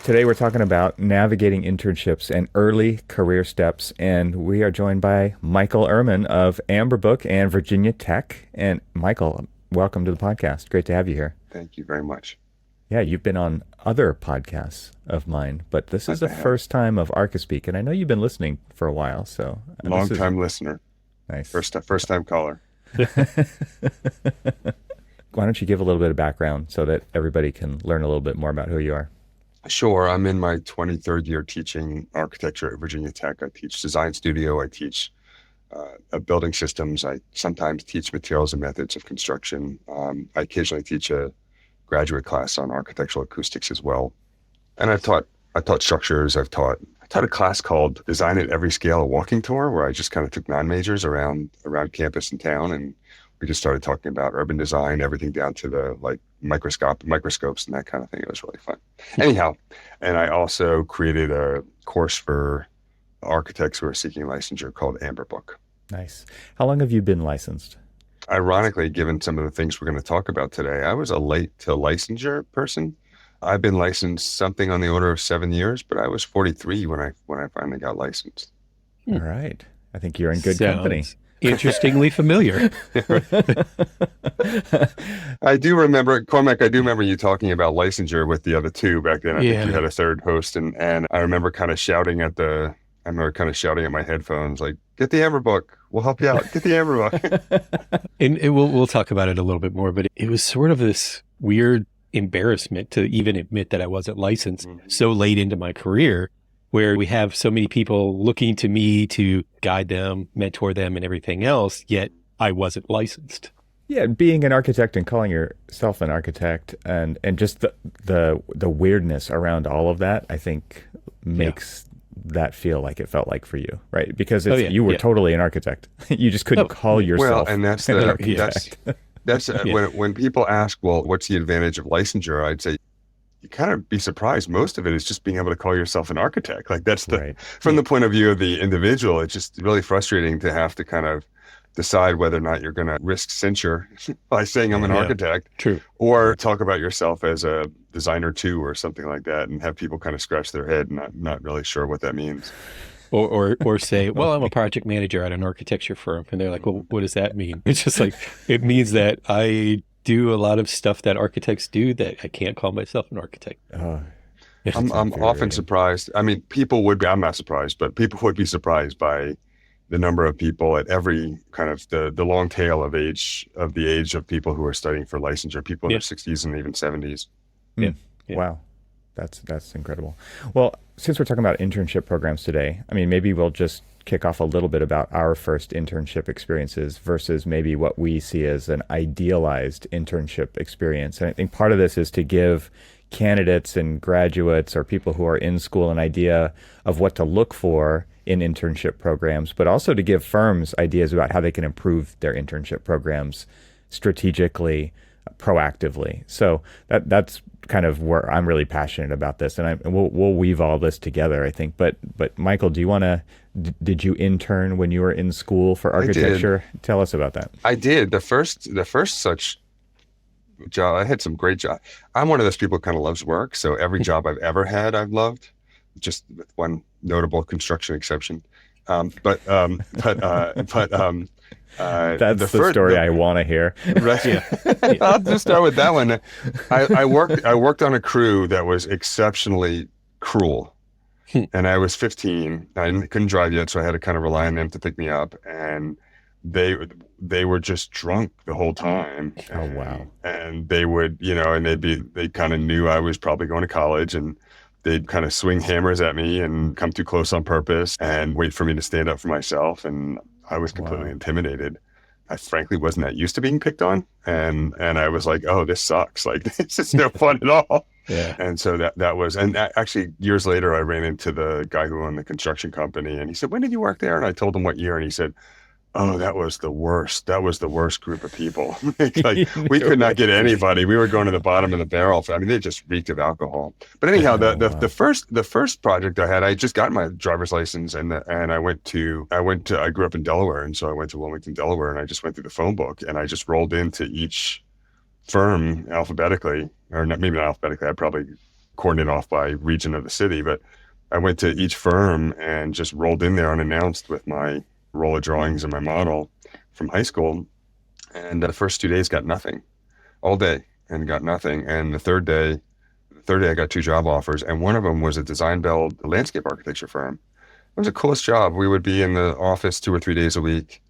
Today we're talking about navigating internships and early career steps, and we are joined by Michael Ermann of Amber Book and Virginia Tech. And Michael, welcome to the podcast. Great to have you here. Thank you very much. Yeah, you've been on other podcasts of mine, but this is Yes, the I have. first time of Archispeak, and I know you've been listening for a while, so this Long is time listener, nice. first time caller. Why don't you give a little bit of background so that everybody can learn a little bit more about who you are? Sure, I'm in my 23rd year teaching architecture at Virginia Tech. I teach design studio. I teach building systems. I sometimes teach materials and methods of construction. I occasionally teach a graduate class on architectural acoustics as well. And I taught structures. I taught a class called Design at Every Scale, a walking tour, where I just kind of took non-majors around campus and town, and we just started talking about urban design, everything down to the microscopes and that kind of thing. It was really fun. Anyhow, and I also created a course for architects who are seeking licensure called Amber Book. Nice. How long have you been licensed? Ironically, given some of the things we're going to talk about today, I was a late to licensure person. I've been licensed something on the order of 7 years, but I was 43 when I finally got licensed. All right. I think you're in good company. Sounds interestingly familiar. I do remember, Cormac, I do remember you talking about licensure with the other two back then. I think you Yeah. had a third host, and I remember kind of shouting at my headphones, like, get the Amber Book. We'll help you out. Get the Amber Book. And we'll talk about it a little bit more, but it was sort of this weird embarrassment to even admit that I wasn't licensed so late into my career, where we have so many people looking to me to guide them, mentor them, and everything else, yet I wasn't licensed. Yeah, being an architect and calling yourself an architect and just the weirdness around all of that, I think makes that feel like it felt like for you, right? Because Oh, yeah, you were yeah. totally an architect. You just couldn't call Well, yourself and that's an the architect. that's Yeah. when people ask, well, what's the advantage of licensure? I'd say you kind of be surprised. Most of it is just being able to call yourself an architect. Like that's Right. from the point of view of the individual, it's just really frustrating to have to kind of decide whether or not you're going to risk censure by saying I'm an Yeah. architect, True. or talk about yourself as a designer too, or something like that, and have people kind of scratch their head, not really sure what that means. Or say, well, I'm a project manager at an architecture firm. And they're like, well, what does that mean? It's just like, it means that I do a lot of stuff that architects do that I can't call myself an architect. I'm often infuriating. surprised. I mean, I'm not surprised, but people would be surprised by the number of people at every kind of the long tail of the age of people who are studying for licensure, people in Yeah. their 60s and even 70s. Yeah. Yeah. Wow. That's incredible. Well, since we're talking about internship programs today, I mean, maybe we'll just kick off a little bit about our first internship experiences versus maybe what we see as an idealized internship experience. And I think part of this is to give candidates and graduates or people who are in school an idea of what to look for in internship programs, but also to give firms ideas about how they can improve their internship programs strategically, proactively. So that's kind of where I'm really passionate about this, and we'll weave all this together, I think. But Michael, did you intern when you were in school for I did. architecture? Tell us about that. I did. The first such job, I had some great jobs. I'm one of those people who kind of loves work, so every job I've ever had, I've loved, just with one notable construction exception. But That's the story I want to hear. Right. Yeah. I'll just start with that one. I worked on a crew that was exceptionally cruel. And I was 15. I couldn't drive yet, so I had to kind of rely on them to pick me up. And they were just drunk the whole time. Oh, wow. And they would, and they kind of knew I was probably going to college, and they'd kind of swing hammers at me and come too close on purpose and wait for me to stand up for myself. And I was completely Wow. intimidated. I frankly wasn't that used to being picked on. And I was like, oh, this sucks. Like, this is no fun at all. Yeah. And so that was, and actually years later, I ran into the guy who owned the construction company, and he said, when did you work there? And I told him what year, and he said, oh, that was the worst. That was the worst group of people. Like, we could not get anybody. We were going to the bottom of the barrel. I mean, they just reeked of alcohol. But anyhow, Oh, wow. the first project I had, I just got my driver's license, and I grew up in Delaware, and so I went to Wilmington, Delaware, and I just went through the phone book, and I just rolled into each firm alphabetically, or not, maybe not alphabetically. I probably cordoned off by region of the city. But I went to each firm and just rolled in there unannounced with my roll of drawings and my model from high school. And the first 2 days got nothing all day and got nothing. And the third day I got 2 job offers, and one of them was a design build landscape architecture firm. It was the coolest job. We would be in the office 2 or 3 days a week,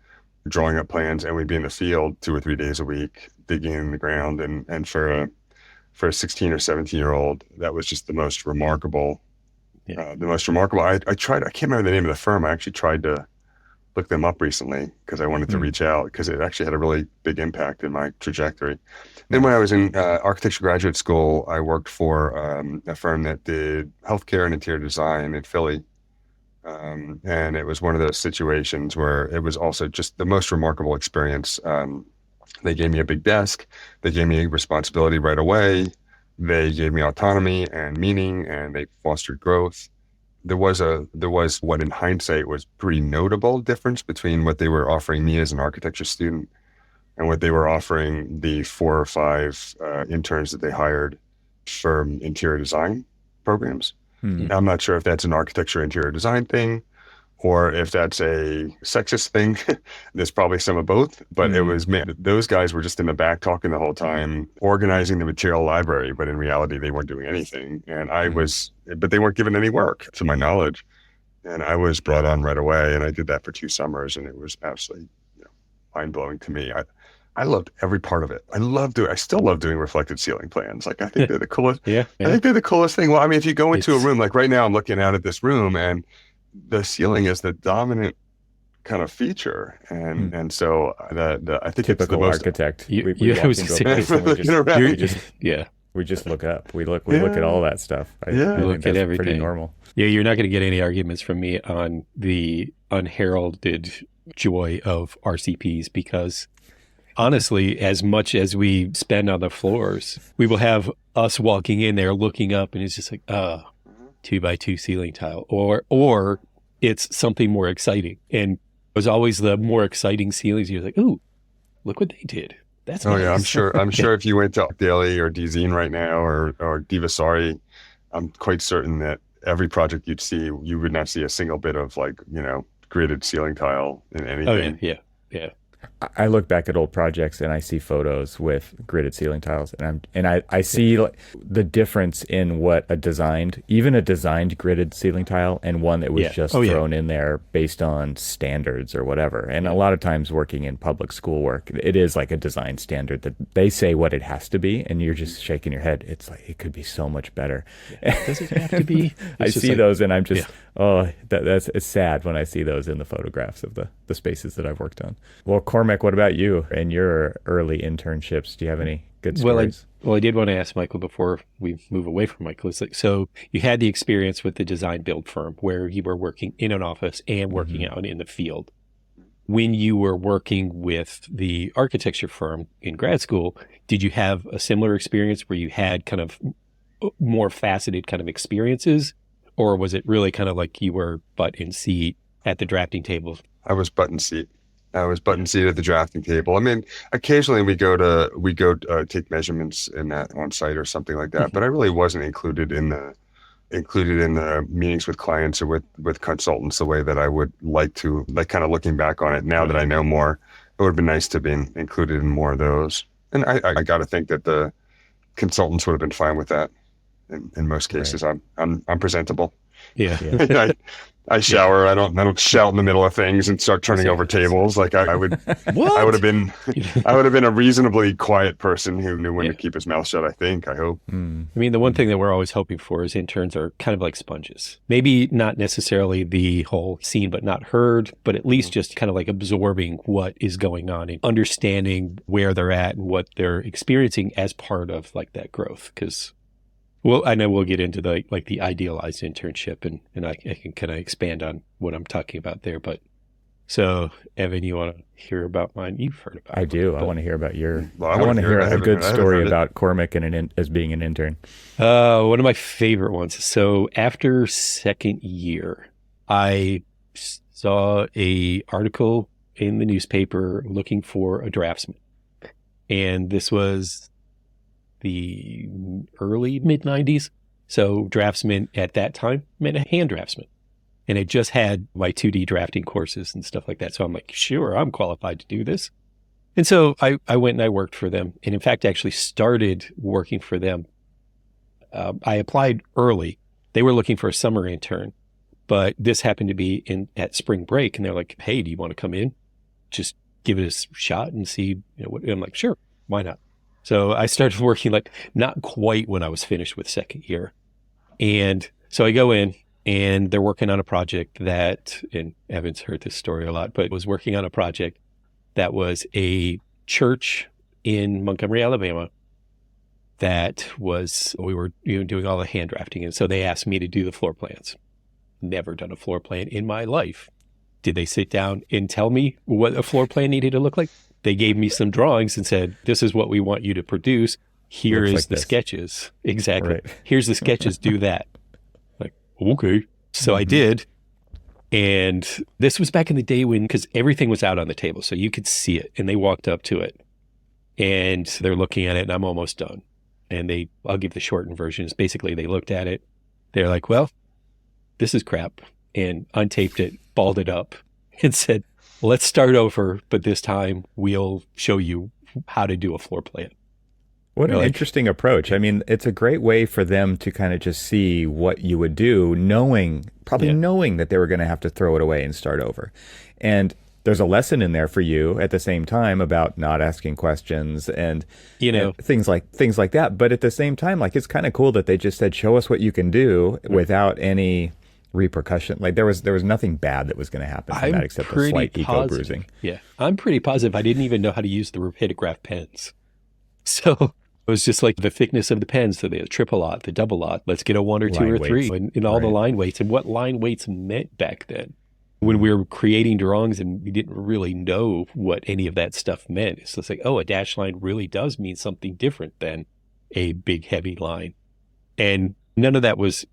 drawing up plans, and we'd be in the field 2 or 3 days a week, digging in the ground. And for a 16 or 17-year-old, that was just the most remarkable. I tried, I can't remember the name of the firm. I actually tried to look them up recently because I wanted to reach out, because it actually had a really big impact in my trajectory. Then when I was in architecture graduate school, I worked for a firm that did healthcare and interior design in Philly. And it was one of those situations where it was also just the most remarkable experience. They gave me a big desk. They gave me responsibility right away. They gave me autonomy and meaning, and they fostered growth. There was what in hindsight was pretty notable difference between what they were offering me as an architecture student and what they were offering the 4 or 5 interns that they hired for interior design programs. I'm not sure if that's an architecture interior design thing or if that's a sexist thing. There's probably some of both, but it was, man, those guys were just in the back talking the whole time, organizing the material library, but in reality, they weren't doing anything. And but they weren't given any work to my knowledge. And I was brought on right away, and I did that for 2 summers, and it was absolutely mind blowing to me. I loved every part of it. I still love doing reflected ceiling plans. Like, I think they're the coolest. I think they're the coolest thing. Well, I mean, if you go into a room, like right now, I'm looking out at this room, and the ceiling is the dominant kind of feature, and so I think typical it's the most architect. We just look up. We look at all that stuff. I look think at that's everything. pretty normal. Yeah, you're not going to get any arguments from me on the unheralded joy of RCPs, because honestly, as much as we spend on the floors, we will have us walking in there looking up, and it's just like, 2x2 ceiling tile, or it's something more exciting. And it was always the more exciting ceilings. You're like, ooh, look what they did. That's nice. Yeah, I'm sure if you went to Daily or DZine right now or Divasari, I'm quite certain that every project you'd see, you would not see a single bit of gridded ceiling tile in anything. Oh yeah. I look back at old projects and I see photos with gridded ceiling tiles, and I see the difference in what even a designed gridded ceiling tile and one that was just thrown in there based on standards or whatever. And a lot of times working in public school work, it is like a design standard that they say what it has to be, and you're just shaking your head. It's like, it could be so much better. Does it have to be? I see those and I'm just, it's sad when I see those in the photographs of the spaces that I've worked on. Well, Cormac, what about you and your early internships? Do you have any good stories? Well, I did want to ask Michael before we move away from Michael. It's like, so you had the experience with the design build firm where you were working in an office and working out in the field. When you were working with the architecture firm in grad school, did you have a similar experience where you had kind of more faceted kind of experiences, or was it really kind of like you were butt in seat at the drafting table? I was butt in seat. at the drafting table. I mean, occasionally we go take measurements in that on site or something like that, but I really wasn't included in the meetings with clients or with consultants the way that I would like to, kind of looking back on it now that I know more. It would have been nice to be included in more of those. And I got to think that the consultants would have been fine with that. In most cases, right. I'm presentable. Yeah. I shower. I don't shout in the middle of things and start turning over tables. Like I would have been a reasonably quiet person who knew when to keep his mouth shut. I hope. I mean, the one thing that we're always hoping for is interns are kind of like sponges. Maybe not necessarily the whole seen but not heard, but at least just kind of like absorbing what is going on and understanding where they're at and what they're experiencing as part of like that growth. Because well, I know we'll get into the idealized internship, and I can kind of expand on what I'm talking about there. But so, Evan, you want to hear about mine? You've heard about it. I do. I want to hear about your. Well, I want to hear a good story about Cormac and as being an intern. One of my favorite ones. So after second year, I saw a article in the newspaper looking for a draftsman, and this was the early mid 90s. So draftsman at that time meant a hand draftsman. And I just had my 2D drafting courses and stuff like that. So I'm like, sure, I'm qualified to do this. And so I went and I worked for them. And in fact, actually started working for them. I applied early. They were looking for a summer intern, but this happened to be at spring break. And they're like, hey, do you want to come in? Just give it a shot and see, what. And I'm like, sure, why not? So I started working like not quite when I was finished with second year. And so I go in and they're working on a project that, and Evan's heard this story a lot, but was working on a project that was a church in Montgomery, Alabama, that was, we were doing all the hand drafting. And so they asked me to do the floor plans. Never done a floor plan in my life. Did they sit down and tell me what a floor plan needed to look like? They gave me some drawings and said, this is what we want you to produce. Here is the sketches. Exactly. Right. Here's the sketches, do that. Like, okay. So I did. And this was back in the day because everything was out on the table. So you could see it. And they walked up to it. And they're looking at it and I'm almost done. And I'll give the shortened versions. Basically, they looked at it. They're like, well, this is crap. And untaped it, balled it up, and said, let's start over, but this time we'll show you how to do a floor plan. What an interesting approach. I mean, it's a great way for them to kind of just see what you would do, knowing that they were going to have to throw it away and start over. And there's a lesson in there for you at the same time about not asking questions and things like that. But at the same time, like, it's kind of cool that they just said, show us what you can do without any repercussion. Like there was nothing bad that was going to happen from that except a slight eco bruising. Yeah, I'm pretty positive I didn't even know how to use the rapidograph pens. So it was just like the thickness of the pens. So the triple lot, the double lot. Let's get a 1 or 2 or 3, and all the line weights and what line weights meant back then. When we were creating drawings and we didn't really know what any of that stuff meant. It's just like, oh, a dash line really does mean something different than a big heavy line, and none of that was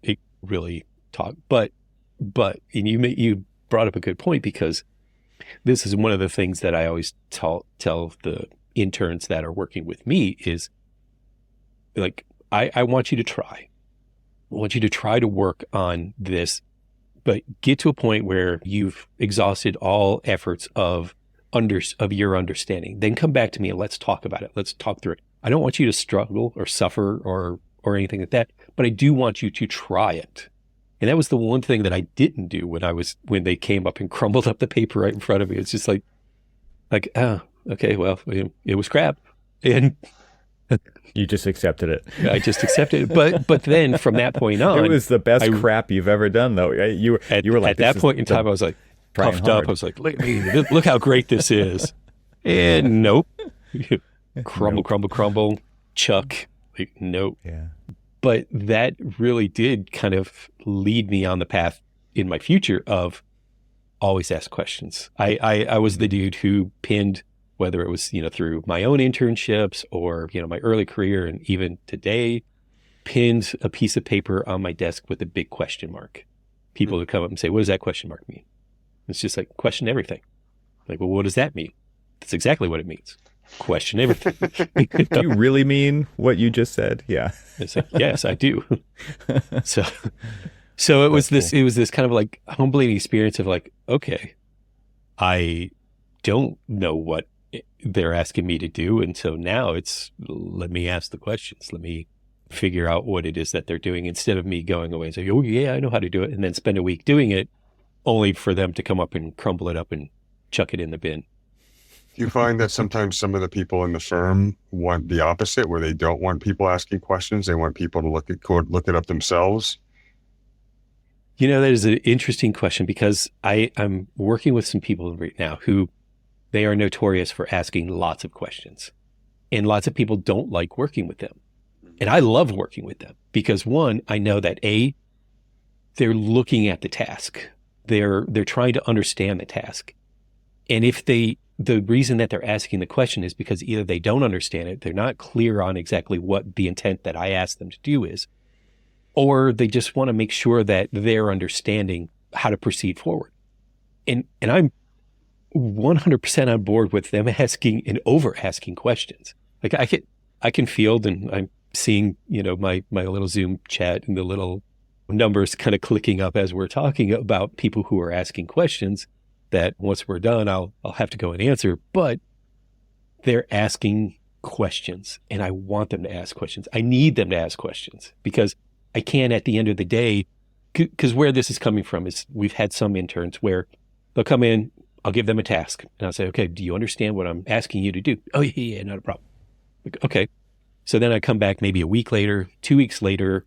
really taught. But and you brought up a good point, because this is one of the things that I always tell the interns that are working with me is like, I want you to try. I want you to try to work on this, but get to a point where you've exhausted all efforts of your understanding. Then come back to me and let's talk about it. Let's talk through it. I don't want you to struggle or suffer or anything like that, but I do want you to try it. And that was the one thing that I didn't do when they came up and crumbled up the paper right in front of me. It's just like, oh, okay, well, it was crap. And you just accepted it. I just accepted it. But then from that point on, it was the best crap you've ever done, though. You were like, at that point in time, I was like puffed up. I was like, look how great this is. And nope. Crumble, chuck. Like, nope. Yeah. But that really did kind of lead me on the path in my future of always ask questions. I was the dude who pinned, whether it was, through my own internships or, my early career and even today, pinned a piece of paper on my desk with a big question mark. People would come up and say, what does that question mark mean? It's just like, question everything. Like, well, what does that mean? That's exactly what it means. Question everything. Do you really mean what you just said? Yeah. It's like, yes, I do. So it was this, cool. It was this kind of like humbling experience of like, okay, I don't know what they're asking me to do. And so now it's, let me ask the questions. Let me figure out what it is that they're doing, instead of me going away and saying, oh yeah, I know how to do it. And then spend a week doing it only for them to come up and crumble it up and chuck it in the bin. Do you find that sometimes some of the people in the firm want the opposite, where they don't want people asking questions? They want people to look it up themselves? That is an interesting question, because I'm working with some people right now who they are notorious for asking lots of questions, and lots of people don't like working with them. And I love working with them because, one, I know that they're looking at the task. They're trying to understand the task. And if the reason that they're asking the question is because either they don't understand it, they're not clear on exactly what the intent that I asked them to do is, or they just want to make sure that they're understanding how to proceed forward. And I'm 100% on board with them asking and over asking questions. Like I can field, and seeing, my little Zoom chat and the little numbers kind of clicking up as we're talking about people who are asking questions that once we're done, I'll have to go and answer. But they're asking questions, and I want them to ask questions. I need them to ask questions because I can, at the end of the day, because where this is coming from is we've had some interns where they'll come in, I'll give them a task, and I'll say, okay, do you understand what I'm asking you to do? Oh, yeah, not a problem. Okay. So then I come back maybe a week later, 2 weeks later,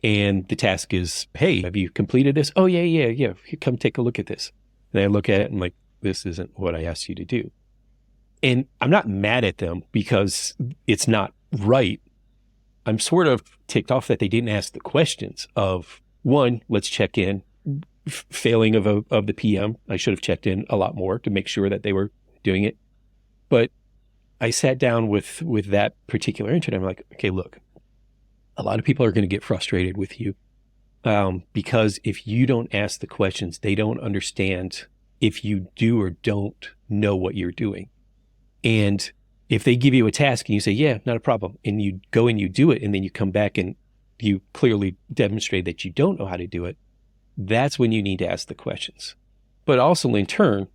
and the task is, hey, have you completed this? Oh, yeah. Come take a look at this. And I look at it and I'm like, this isn't what I asked you to do. And I'm not mad at them because it's not right. I'm sort of ticked off that they didn't ask the questions of, one, let's check in. Failing of the PM, I should have checked in a lot more to make sure that they were doing it. But I sat down with that particular intern. I'm like, okay, look, a lot of people are going to get frustrated with you because if you don't ask the questions, they don't understand if you do or don't know what you're doing. And if they give you a task and you say, yeah, not a problem, and you go and you do it, and then you come back and you clearly demonstrate that you don't know how to do it, that's when you need to ask the questions. But also in turn,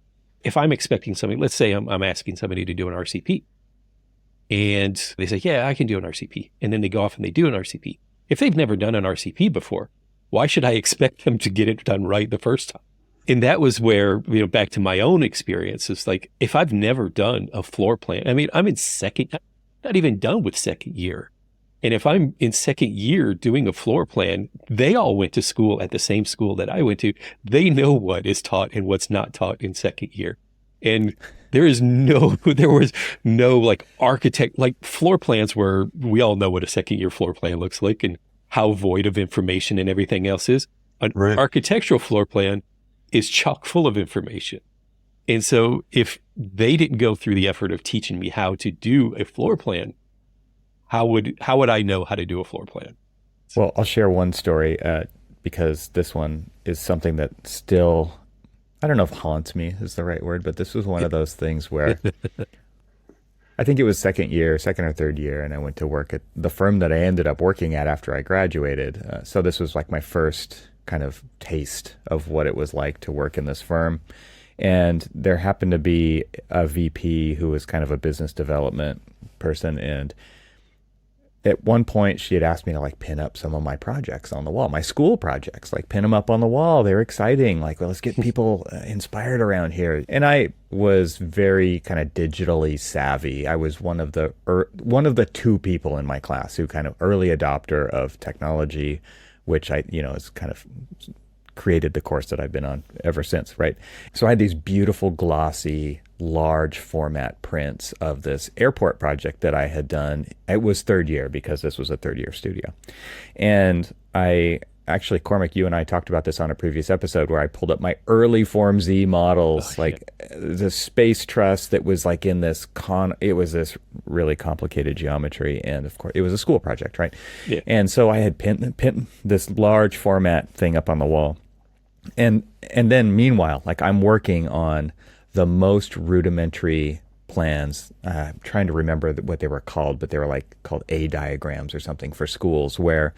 if I'm expecting somebody, let's say I'm asking somebody to do an RCP, and they say, yeah, I can do an RCP. And then they go off and they do an RCP. If they've never done an RCP before, why should I expect them to get it done right the first time? And that was where, back to my own experience, it's like, if I've never done a floor plan, I mean, I'm in not even done with second year. And if I'm in second year doing a floor plan, they all went to school at the same school that I went to. They know what is taught and what's not taught in second year. And there was no like architect, like floor plans where we all know what a second year floor plan looks like and how void of information and everything else is. An architectural floor plan is chock full of information. And so if they didn't go through the effort of teaching me how to do a floor plan, how would I know how to do a floor plan? Well, I'll share one story because this one is something that still, I don't know if haunts me is the right word, but this was one of those things where I think it was second or third year, and I went to work at the firm that I ended up working at after I graduated. So this was like my first kind of taste of what it was like to work in this firm. And there happened to be a VP who was kind of a business development person, and at one point she had asked me to like pin up some of my projects on the wall, my school projects, like pin them up on the wall. They're exciting. Like, well, let's get people inspired around here. And I was very kind of digitally savvy. I was one of the two people in my class who kind of early adopter of technology, which is kind of created the course that I've been on ever since, right? So I had these beautiful, glossy, large format prints of this airport project that I had done. It was third year because this was a third year studio. And Cormac, you and I talked about this on a previous episode where I pulled up my early Form Z models, the space truss that was like in this it was this really complicated geometry. And of course it was a school project, right? Yeah. And so I had pinned this large format thing up on the wall. And then meanwhile, like I'm working on the most rudimentary plans. I'm trying to remember what they were called, but they were like called A diagrams or something for schools, where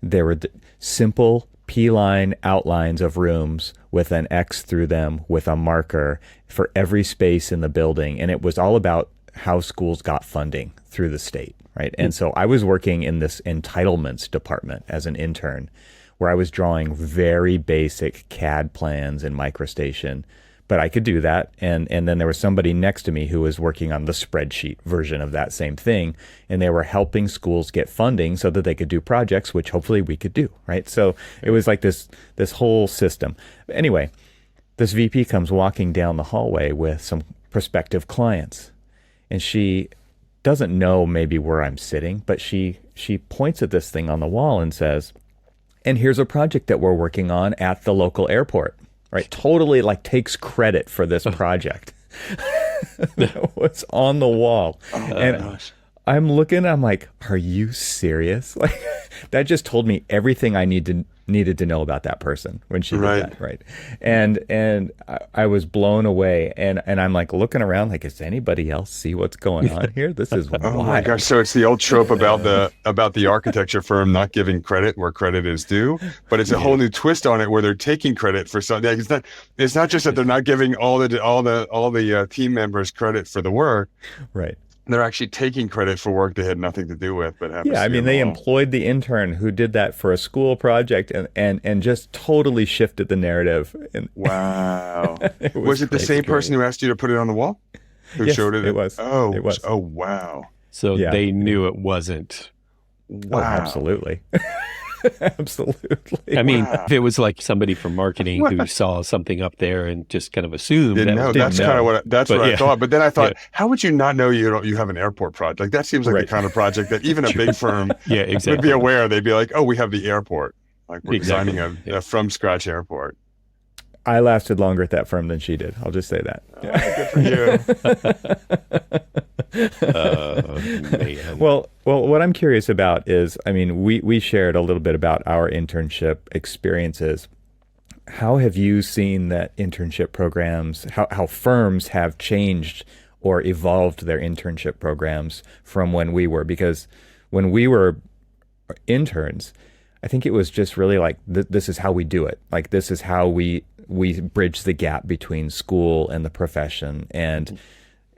there were simple P-line outlines of rooms with an X through them with a marker for every space in the building. And it was all about how schools got funding through the state, right? And so I was working in this entitlements department as an intern, where I was drawing very basic CAD plans in MicroStation, but I could do that. And then there was somebody next to me who was working on the spreadsheet version of that same thing. And they were helping schools get funding so that they could do projects, which hopefully we could do, right? So it was like this whole system. Anyway, this VP comes walking down the hallway with some prospective clients. And she doesn't know maybe where I'm sitting, but she points at this thing on the wall and says, and here's a project that we're working on at the local airport, right? Totally like takes credit for this project that was on the wall. And I'm looking, I'm like, are you serious? Like that just told me everything I needed to know about that person when she did Right. that, right? And I was blown away, and I'm like looking around, like, does anybody else see what's going on here? This is Oh my gosh. wild. So it's the old trope about the architecture firm not giving credit where credit is due, but it's a whole new twist on it where they're taking credit for something. Like, it's not just that they're not giving all the team members credit for the work. Right. They're actually taking credit for work they had nothing to do with, but Yeah, I mean, they all. employed the intern who did that for a school project, and just totally shifted the narrative. And Wow. it Was it the crazy. same person who asked you to put it on the wall? Who Yes, showed it? it was. Oh, It was. oh, wow. So Yeah. they knew it wasn't. Oh, Wow. absolutely. Absolutely. I mean, Wow. if it was like somebody from marketing who saw something up there and just kind of assumed Didn't that know. was That's know. kind of what But I yeah. thought. But then I thought, Yeah. how would you not know you have an airport project? Like that seems like Right. the kind of project that even a big firm yeah, would be exactly. aware. They'd be like, oh, we have the airport. Like we're Exactly. designing Yeah. a from scratch airport. I lasted longer at that firm than she did. I'll just say that. Good for you. Man. Well, what I'm curious about is, I mean, we shared a little bit about our internship experiences. How have you seen that internship programs, how firms have changed or evolved their internship programs from when we were? Because when we were interns, I think it was just really like, this is how we do it. Like, this is how we bridge the gap between school and the profession. And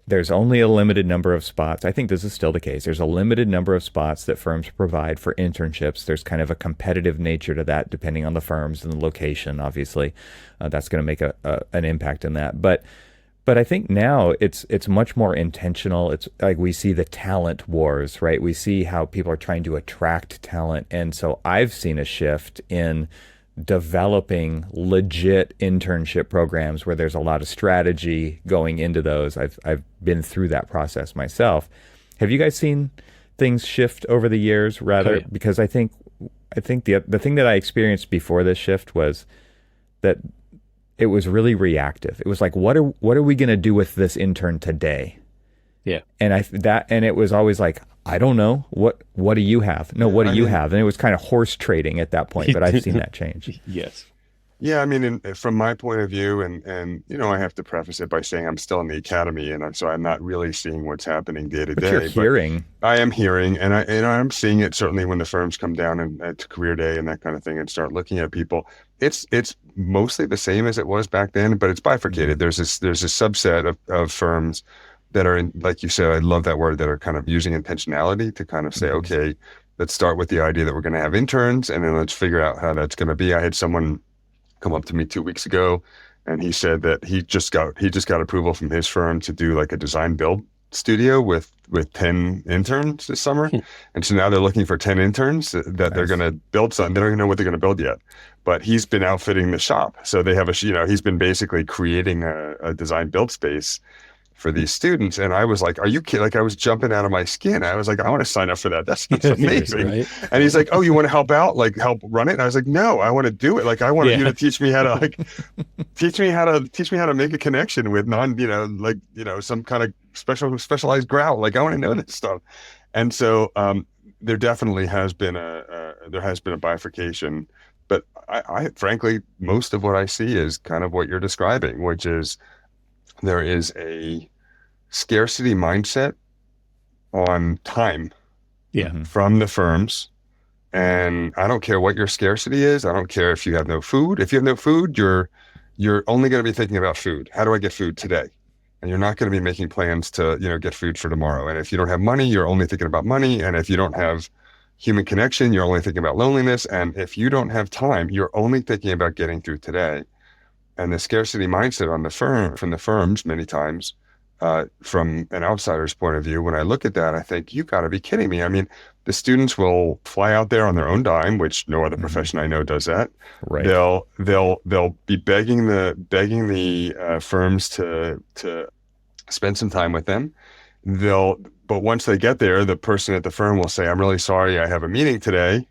there's only a limited number of spots. I think this is still the case. There's a limited number of spots that firms provide for internships. There's kind of a competitive nature to that, depending on the firms and the location, obviously. That's going to make an impact in that. But I think now it's much more intentional. It's like we see the talent wars, right? We see how people are trying to attract talent. And so I've seen a shift in developing legit internship programs where there's a lot of strategy going into those. I've been through that process myself. Have you guys seen things shift over the years? Rather, Oh, yeah. because I think the thing that I experienced before this shift was that it was really reactive. It was like, what are we going to do with this intern today? Yeah. And it was always like, I don't know. What do you have? No, what do you have? And it was kind of horse trading at that point, but I've seen that change. Yes. Yeah, I mean, from my point of view, and I have to preface it by saying I'm still in the academy, and so I'm not really seeing what's happening day to But day. you're hearing. I am hearing, and I'm seeing it certainly when the firms come down and to career day and that kind of thing and start looking at people. It's mostly the same as it was back then, but it's bifurcated. There's a subset of firms that are, like you said, I love that word, that are kind of using intentionality to kind of say, okay, let's start with the idea that we're going to have interns, and then let's figure out how that's going to be. I had someone come up to me 2 weeks ago, and he said that he just got approval from his firm to do like a design build studio with 10 interns this summer. And so now they're looking for 10 interns that they're going to build something. They don't even know what they're going to build yet, but he's been outfitting the shop. So they have he's been basically creating a design build space for these students. And I was like, are you kidding? Like, I was jumping out of my skin. I was like, I want to sign up for that. That's amazing. Right? And he's like, oh, you want to help out? Like, help run it? And I was like, no, I want to do it. Like, I want you to teach me how to teach me how to make a connection with some kind of specialized grout. Like, I want to know this stuff. And so there definitely has been a bifurcation, but I frankly, most of what I see is kind of what you're describing, which is there is a scarcity mindset on time from the firms. And I don't care what your scarcity is. I don't care if you have no food. If you have no food, you're only going to be thinking about food. How do I get food today? And you're not going to be making plans to, get food for tomorrow. And if you don't have money, you're only thinking about money. And if you don't have human connection, you're only thinking about loneliness. And if you don't have time, you're only thinking about getting through today. And the scarcity mindset from the firms many times, from an outsider's point of view, when I look at that, I think, you got to be kidding me. I mean, the students will fly out there on their own dime, which no other profession I know does that. Right. They'll be begging the firms to spend some time with them. But once they get there, the person at the firm will say, I'm really sorry, I have a meeting today.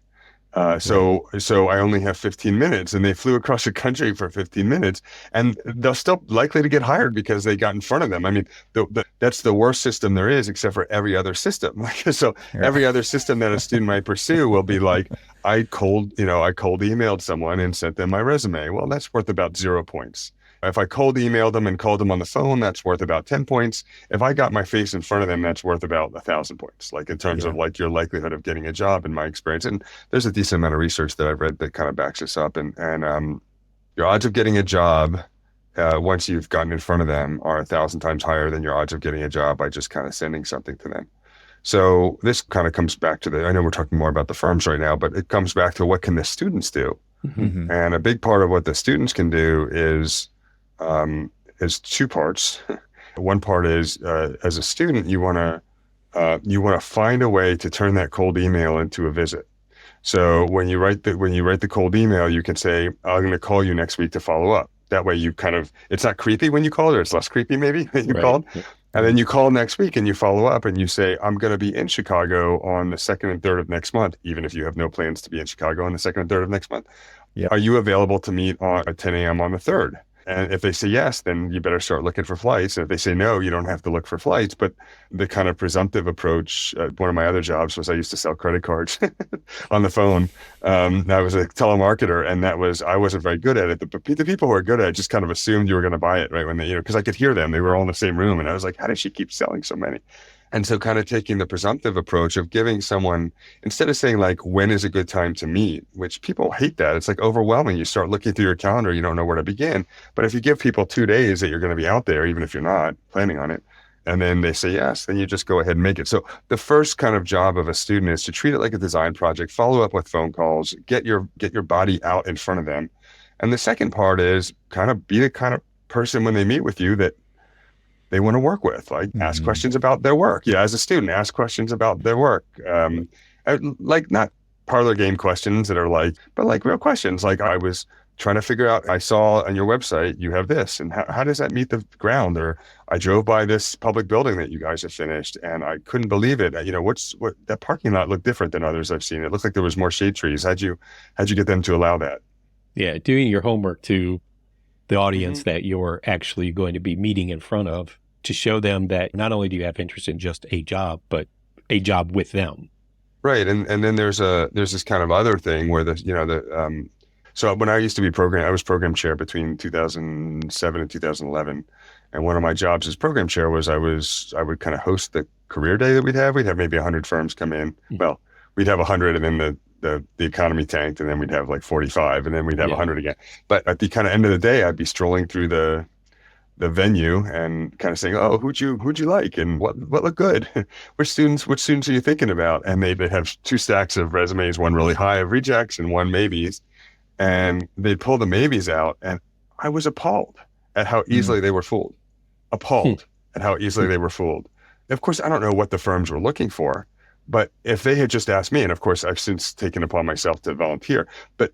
Right. So I only have 15 minutes, and they flew across the country for 15 minutes, and they're still likely to get hired because they got in front of them. I mean, that's the worst system there is, except for every other system. Like, so Yeah. every other system that a student might pursue will be like, I cold emailed someone and sent them my resume. Well, that's worth about 0 points. If I cold emailed them and called them on the phone, that's worth about 10 points. If I got my face in front of them, that's worth about 1,000 points, like in terms of Yeah. like your likelihood of getting a job in my experience. And there's a decent amount of research that I've read that kind of backs this up. And your odds of getting a job once you've gotten in front of them are 1,000 times higher than your odds of getting a job by just kind of sending something to them. So this kind of comes back to I know we're talking more about the firms right now, but it comes back to what can the students do? Mhm. Hmm. And a big part of what the students can do is two parts. One part is as a student, you want to find a way to turn that cold email into a visit. So when you write the cold email, you can say, I'm going to call you next week to follow up. That way you kind of, it's not creepy when you called, or it's less creepy maybe when you Right. called. And then you call next week and you follow up and you say, I'm going to be in Chicago on the 2nd and 3rd of next month, even if you have no plans to be in Chicago on the 2nd and 3rd of next month. Yeah. Are you available to meet at 10 a.m. on the 3rd? And if they say yes, then you better start looking for flights. And if they say no, you don't have to look for flights. But the kind of presumptive approach, one of my other jobs was I used to sell credit cards on the phone. I was a telemarketer, and I wasn't very good at it. But the people who are good at it just kind of assumed you were going to buy it right when because I could hear them. They were all in the same room. And I was like, how does she keep selling so many? And so kind of taking the presumptive approach of giving someone, instead of saying like, when is a good time to meet, which people hate that. It's like overwhelming. You start looking through your calendar, you don't know where to begin. But if you give people 2 days that you're going to be out there, even if you're not planning on it, and then they say yes, then you just go ahead and make it. So the first kind of job of a student is to treat it like a design project, follow up with phone calls, get your body out in front of them. And the second part is kind of be the kind of person when they meet with you that they want to work with, like ask Hmm. questions about their work. Yeah, as a student, ask questions about their work. Like not parlor game questions that are like, but like real questions. Like I was trying to figure out, I saw on your website, you have this, and how does that meet the ground? Or I drove by this public building that you guys have finished and I couldn't believe it. What that parking lot looked different than others I've seen. It looked like there was more shade trees. How'd you get them to allow that? Yeah. Doing your homework to the audience Mhm. that you're actually going to be meeting in front of to show them that not only do you have interest in just a job, but a job with them. Right. And then there's this kind of other thing where so when I used to be I was program chair between 2007 and 2011. And one of my jobs as program chair was I would kind of host the career day that we'd have. We'd have maybe 100 firms come in. Mhm. Well, we'd have 100 and then the economy tanked and then we'd have like 45 and then we'd have Yeah. 100 again. But at the kind of end of the day, I'd be strolling through the venue and kind of saying, "Oh, who'd you like, and what looked good? Which students are you thinking about?" And they'd have two stacks of resumes, one really high of rejects and one maybes, and they'd pull the maybes out, and I was appalled at how easily they were fooled. Appalled at how easily they were fooled. Of course, I don't know what the firms were looking for, but if they had just asked me, and of course, I've since taken upon myself to volunteer, but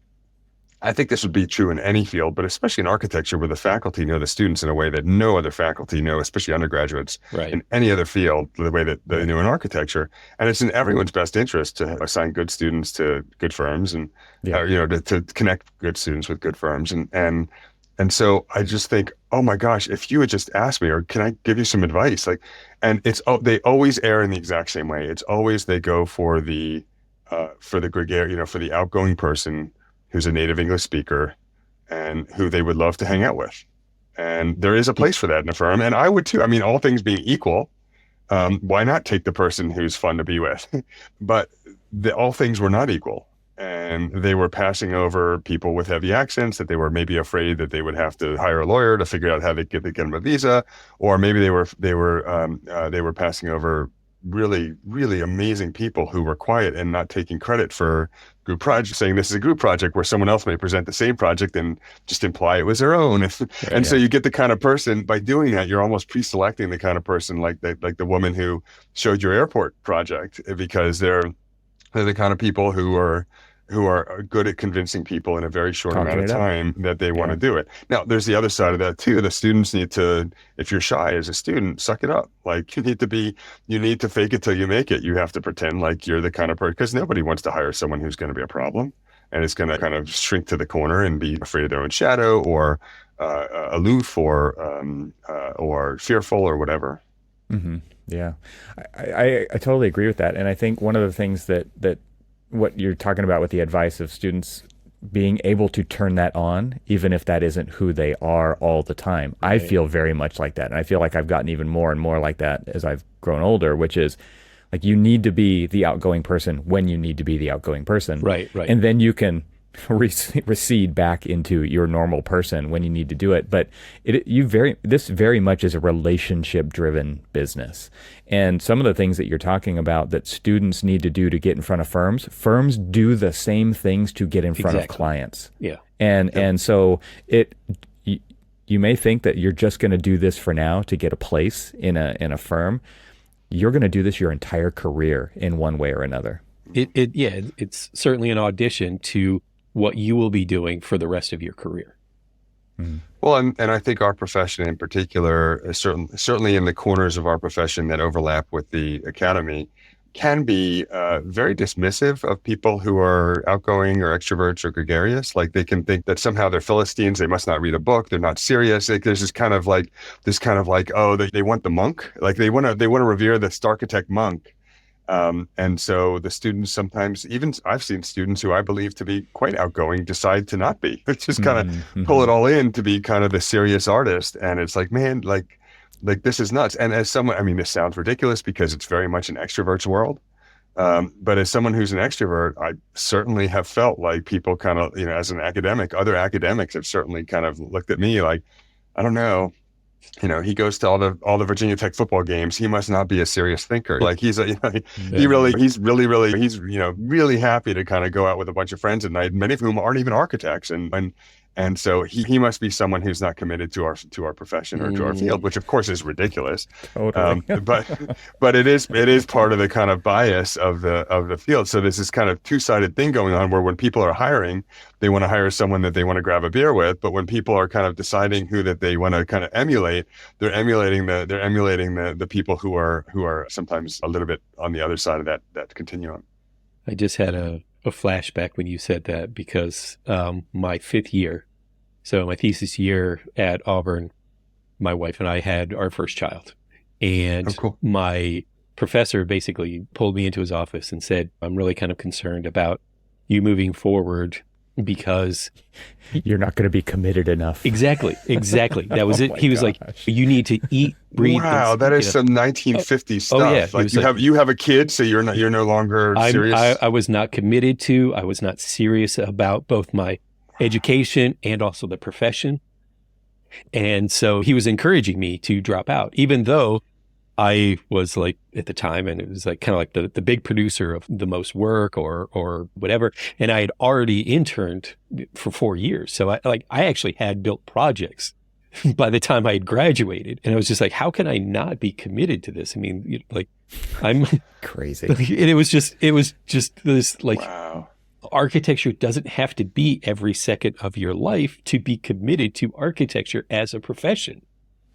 I think this would be true in any field, but especially in architecture where the faculty know the students in a way that no other faculty know, especially undergraduates Right. in any other field, the way that they know in architecture. And it's in everyone's best interest to assign good students to good firms and, Yeah. to connect good students with good firms. And so I just think, oh my gosh, if you had just asked me, or can I give you some advice? And they always err in the exact same way. It's always, they go for the gregarious, for the outgoing person who's a native English speaker and who they would love to hang out with. And there is a place for that in a firm. And I would too. I mean, all things being equal, why not take the person who's fun to be with? But all things were not equal. And they were passing over people with heavy accents that they were maybe afraid that they would have to hire a lawyer to figure out how they get them a visa, or maybe they were passing over really, really amazing people who were quiet and not taking credit for group project, saying this is a group project where someone else may present the same project and just imply it was their own. And so you get the kind of person, by doing that, you're almost pre-selecting the kind of person like the woman who showed your airport project, because they're the kind of people who are who are good at convincing people in a very short Talking amount of it up. time that they want Yeah. to do it. Now, there's the other side of that too. The students need to, if you're shy as a student, suck it up. Like you need to fake it till you make it. You have to pretend like you're the kind of person, because nobody wants to hire someone who's going to be a problem and is going to kind of shrink to the corner and be afraid of their own shadow, or aloof, or fearful, or whatever. Hmm. Yeah, I totally agree with that. And I think one of the things that what you're talking about with the advice of students being able to turn that on, even if that isn't who they are all the time. I Right. feel very much like that. And I feel like I've gotten even more and more like that as I've grown older, which is like you need to be the outgoing person when you need to be the outgoing person. Right. And then you can recede back into your normal person when you need to do it. But this very much is a relationship driven business. And some of the things that you're talking about that students need to do to get in front of firms do the same things to get in front of Exactly. clients. Yeah. And so you may think that you're just going to do this for now to get a place in a firm. You're going to do this your entire career in one way or another. It's certainly an audition to what you will be doing for the rest of your career. Well, and I think our profession in particular, certainly in the corners of our profession that overlap with the academy, can be very dismissive of people who are outgoing or extroverts or gregarious. Like they can think that somehow they're Philistines, they must not read a book, they're not serious. Like there's this kind of like, oh, they want the monk, like they want to revere the architect monk. And so the students sometimes, even I've seen students who I believe to be quite outgoing decide to not be. It's just kind of pull it all in to be kind of the serious artist. And it's like, man, like this is nuts. And as someone, I mean, this sounds ridiculous because it's very much an extrovert's world. But as someone who's an extrovert, I certainly have felt like people kind of, as an academic, other academics have certainly kind of looked at me like, I don't know. He goes to all the Virginia Tech football games. He must not be a serious thinker. Like he's really happy to kind of go out with a bunch of friends at night, many of whom aren't even architects. And so he must be someone who's not committed to our profession or to our field, which of course is ridiculous. Totally. But it is part of the kind of bias of the field. So there's this kind of two-sided thing going on where when people are hiring, they want to hire someone that they want to grab a beer with, but when people are kind of deciding who that they want to kind of emulate, they're emulating the people who are sometimes a little bit on the other side of that continuum. I just had a flashback when you said that because my fifth year, so my thesis year at Auburn, my wife and I had our first child. And cool. My professor basically pulled me into his office and said, I'm really kind of concerned about you moving forward because you're not going to be committed enough. Exactly. That was it. He was like, you need to eat, breathe. Wow, that is some 1950s stuff. Oh, yeah. Like you have a kid, so you're no longer serious. I was not committed to. I was not serious about both my education and also the profession. And so he was encouraging me to drop out, even though I was like at the time, and it was like kind of like the big producer of the most work or whatever. And I had already interned for 4 years. So I actually had built projects by the time I had graduated. And I was just like, how can I not be committed to this? I mean, like I'm crazy. And it was just this like, wow. Architecture doesn't have to be every second of your life to be committed to architecture as a profession.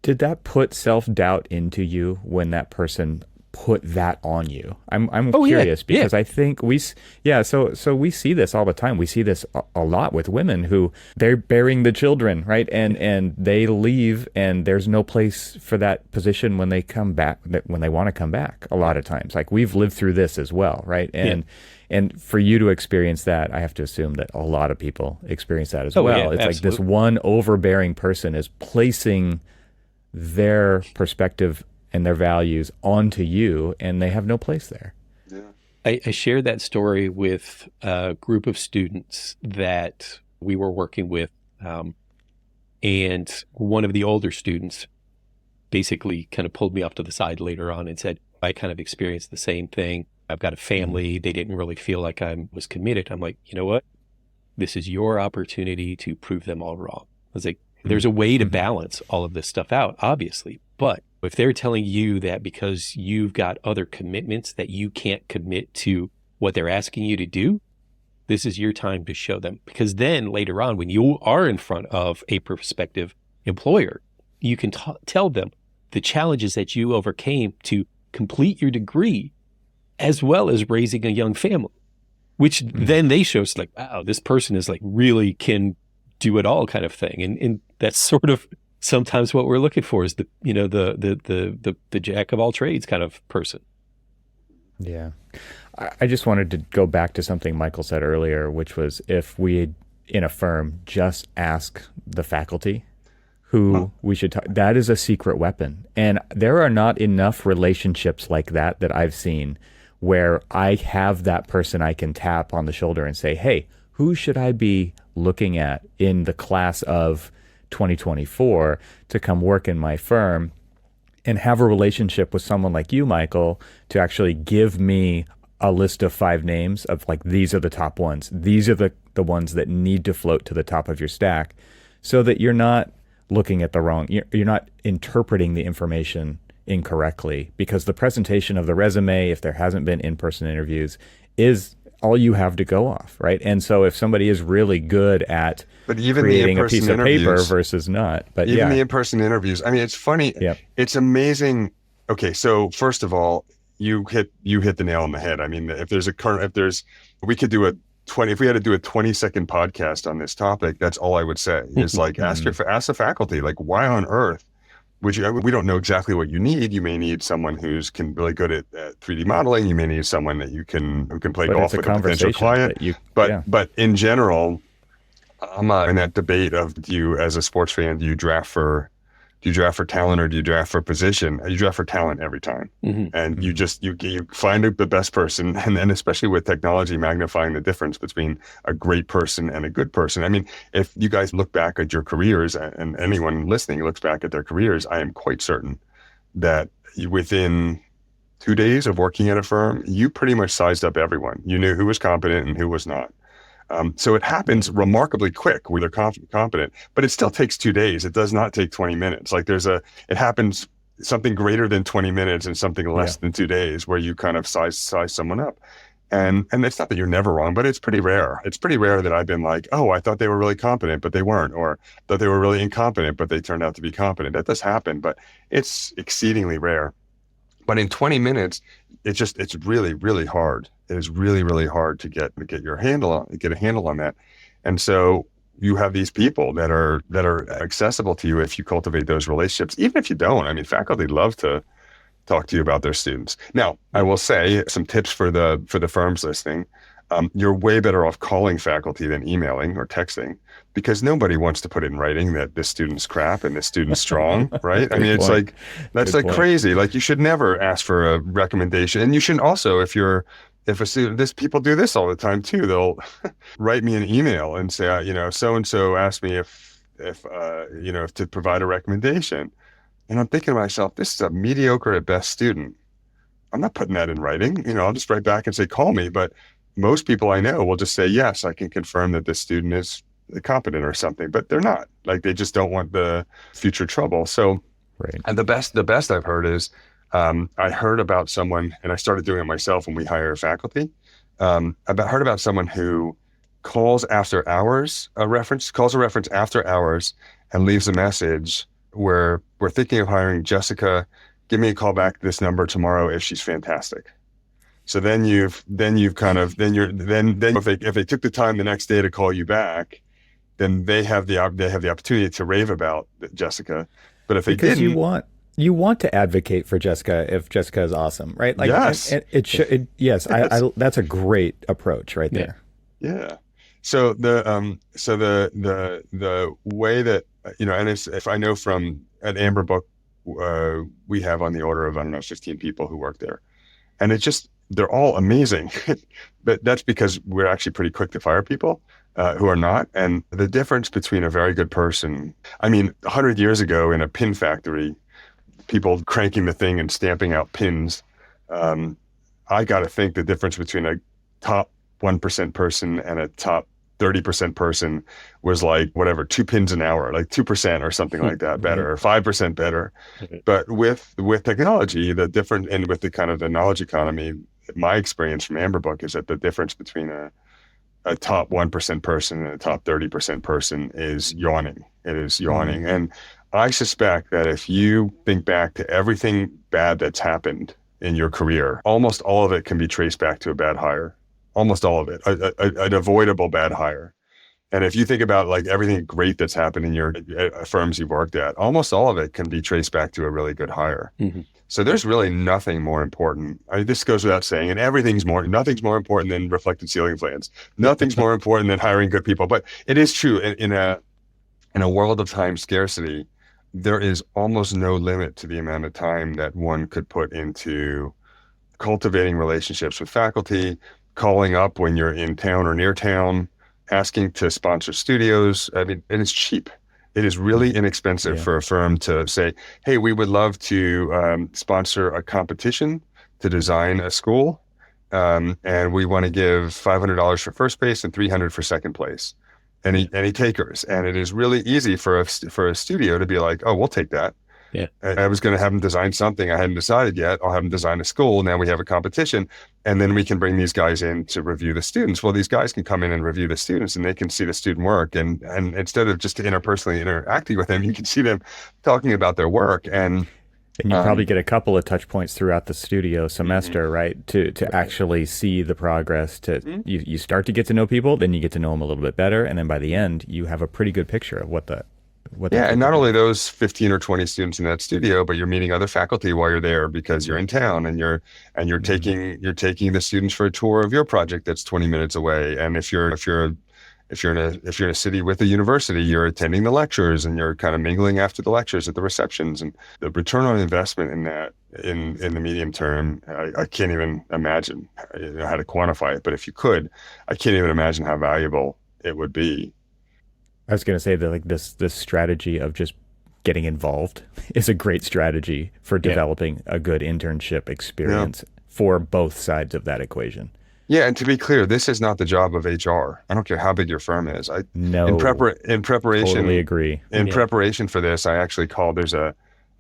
Did that put self-doubt into you when that person put that on you? I'm curious because I think so we see this all the time. We see this a lot with women who they're bearing the children, right? And they leave and there's no place for that position when they come back, when they want to come back a lot of times. Like we've lived through this as well, right? And for you to experience that, I have to assume that a lot of people experience that as well. Yeah, it's absolutely. like this one overbearing person is placing their perspective and their values onto you, and they have no place there. Yeah. I shared that story with a group of students that we were working with, and one of the older students basically kind of pulled me off to the side later on and said, I kind of experienced the same thing. I've got a family. They didn't really feel like I was committed. I'm like, you know what? This is your opportunity to prove them all wrong. I was like, there's a way to balance all of this stuff out, obviously. But if they're telling you that because you've got other commitments that you can't commit to what they're asking you to do, This is your time to show them. Because then later on, when you are in front of a prospective employer, you can tell them the challenges that you overcame to complete your degree, as well as raising a young family, which then they show us like, wow, this person is like really can do it all kind of thing. And that's sort of sometimes what we're looking for is the, you know, the jack of all trades kind of person. Yeah. I just wanted to go back to something Michael said earlier, which was if we in a firm just ask the faculty who we should talk, that is a secret weapon. And there are not enough relationships like that I've seen where I have that person I can tap on the shoulder and say, hey, who should I be looking at in the class of 2024 to come work in my firm, and have a relationship with someone like you, Michael, to actually give me a list of 5 names of like, these are the top ones. These are the ones that need to float to the top of your stack, so that you're not looking at the wrong, you're not interpreting the information incorrectly, because the presentation of the resume, if there hasn't been in-person interviews, is all you have to go off, right? And so if somebody is really good at creating a piece of paper versus not, but even the in-person interviews, I mean, it's funny. Yep. It's amazing. Okay. So first of all, you hit the nail on the head. I mean, we could do if we had to do a 20-second podcast on this topic, that's all I would say is like, ask the faculty, like, why on earth we don't know exactly what you need. You may need someone who's really good at 3D modeling. You may need someone that who can play golf with a potential client. But in general, I'm in that debate of, do you, as a sports fan, do you draft for talent or do you draft for position? You draft for talent every time. And you find the best person. And then especially with technology magnifying the difference between a great person and a good person. I mean, if you guys look back at your careers, and anyone listening looks back at their careers, I am quite certain that within 2 days of working at a firm, you pretty much sized up everyone. You knew who was competent and who was not. So it happens remarkably quick where they're competent, but it still takes 2 days. It does not take 20 minutes. Like it happens something greater than 20 minutes and something less than 2 days where you kind of size someone up. And it's not that you're never wrong, but it's pretty rare. It's pretty rare that I've been like, oh, I thought they were really competent, but they weren't, or thought they were really incompetent, but they turned out to be competent. That does happen, but it's exceedingly rare. But in 20 minutes, it's really, really hard. It is really, really hard to get a handle on that. And so you have these people that are accessible to you if you cultivate those relationships. Even if you don't, I mean, faculty love to talk to you about their students. Now, I will say some tips for the firms listening. You're way better off calling faculty than emailing or texting, because nobody wants to put in writing that this student's crap and this student's strong, right? I mean, it's like, that's like crazy. Like, you should never ask for a recommendation. And you shouldn't also, if a student, people do this all the time too. They'll write me an email and say, so-and-so asked me if to provide a recommendation. And I'm thinking to myself, this is a mediocre at best student. I'm not putting that in writing. I'll just write back and say, call me. But most people I know will just say, yes, I can confirm that this student is competent or something, but they're not. Like, they just don't want the future trouble. So, right. And the best I've heard is, I heard about someone, and I started doing it myself when we hire faculty. I heard about someone who calls a reference after hours and leaves a message where we're thinking of hiring Jessica. Give me a call back to this number tomorrow if she's fantastic. So then if they took the time the next day to call you back, then they have the opportunity to rave about Jessica. But if they didn't, you want to advocate for Jessica if Jessica is awesome, right? Like, yes, yes. That's a great approach right there. Yeah. So the way that, and if I know from at Amber Book, we have on the order of, 15 people who work there, and they're all amazing. But that's because we're actually pretty quick to fire people who are not. And the difference between a very good person, 100 years ago in a pin factory, people cranking the thing and stamping out pins, I got to think the difference between a top 1% person and a top 30% person was like, whatever, 2 pins an hour, like 2% or something like that better, or 5% better. But with technology, the different, and with the kind of the knowledge economy, my experience from Amber Book is that the difference between a a top 1% person and a top 30% person is yawning. It is yawning. And I suspect that if you think back to everything bad that's happened in your career, almost all of it can be traced back to a bad hire. Almost all of it, an avoidable bad hire. And if you think about like everything great that's happened in your firms you've worked at, almost all of it can be traced back to a really good hire. So there's really nothing more important. This goes without saying, and nothing's more important than reflected ceiling plans. Nothing's more important than hiring good people. But it is true in a world of time scarcity, there is almost no limit to the amount of time that one could put into cultivating relationships with faculty, calling up when you're in town or near town, asking to sponsor studios. I mean, and it's cheap. It is really inexpensive for a firm to say, hey, we would love to sponsor a competition to design a school. And we want to give $500 for first place and $300 for second place. Any takers. And it is really easy for a studio to be like, oh, we'll take that. Yeah. I was going to have them design something. I hadn't decided yet. I'll have them design a school. Now we have a competition. And then we can bring these guys in to review the students. Well, these guys can come in and review the students and they can see the student work. And instead of just interpersonally interacting with them, you can see them talking about their work. And you probably get a couple of touch points throughout the studio semester, right? To actually see the progress. You start to get to know people, then you get to know them a little bit better. And then by the end, you have a pretty good picture of what and not only those 15 or 20 students in that studio, but you're meeting other faculty while you're there because you're in taking the students for a tour of your project that's 20 minutes away. And if you're in a city with a university, you're attending the lectures and you're kind of mingling after the lectures at the receptions. And the return on investment in that in the medium term, I can't even imagine how to quantify it. But if you could, I can't even imagine how valuable it would be. I was going to say that like this strategy of just getting involved is a great strategy for developing a good internship experience for both sides of that equation. Yeah, and to be clear, this is not the job of HR. I don't care how big your firm is. In preparation, totally agree. In preparation for this, I actually called. There's a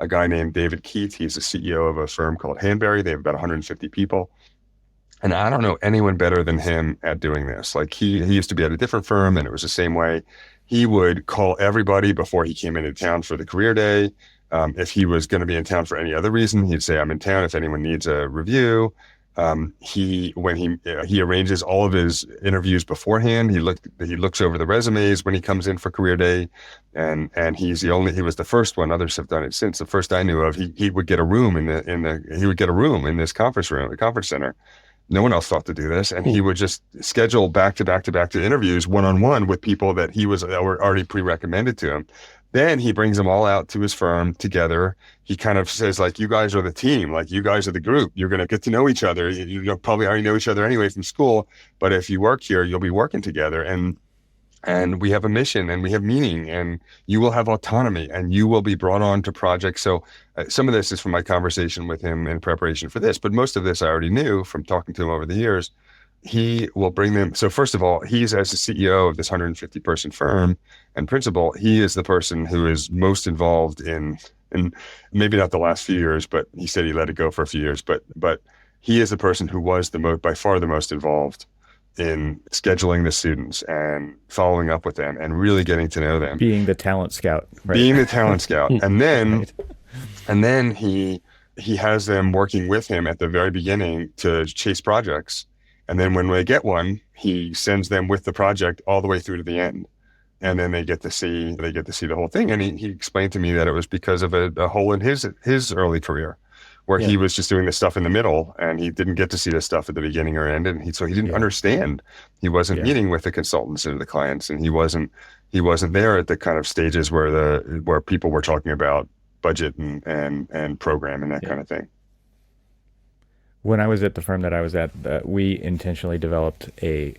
guy named David Keith. He's the CEO of a firm called Hanbury. They have about 150 people. And I don't know anyone better than him at doing this. Like he used to be at a different firm and it was the same way. He would call everybody before he came into town for the career day. If he was going to be in town for any other reason, he'd say, I'm in town if anyone needs a review. He arranges all of his interviews beforehand. He looks over the resumes when he comes in for career day. And he was the first one. Others have done it since. The first I knew of, he would get a room in this conference room, the conference center. No one else thought to do this. And he would just schedule back to interviews one-on-one with people that were already pre-recommended to him. Then he brings them all out to his firm together. He kind of says, like, you guys are the team, like you guys are the group. You're going to get to know each other. You'll probably already know each other anyway from school. But if you work here, you'll be working together. And we have a mission and we have meaning and you will have autonomy and you will be brought on to projects. So some of this is from my conversation with him in preparation for this, but most of this I already knew from talking to him over the years. He will bring them. So first of all, he's as the CEO of this 150 person firm and principal, he is the person who is most involved in maybe not the last few years, but he said he let it go for a few years, but he is the person who was by far the most involved in scheduling the students and following up with them and really getting to know them. Being the talent scout. Right? Being the talent scout. And then he has them working with him at the very beginning to chase projects. And then when they get one, he sends them with the project all the way through to the end. And then they get to see the whole thing. And he explained to me that it was because of a hole in his early career, where he was just doing the stuff in the middle and he didn't get to see the stuff at the beginning or end. And so he didn't understand. He wasn't meeting with the consultants and the clients, and he wasn't there at the kind of stages where people were talking about budget and program and that kind of thing. When I was at the firm that I was at, we intentionally developed an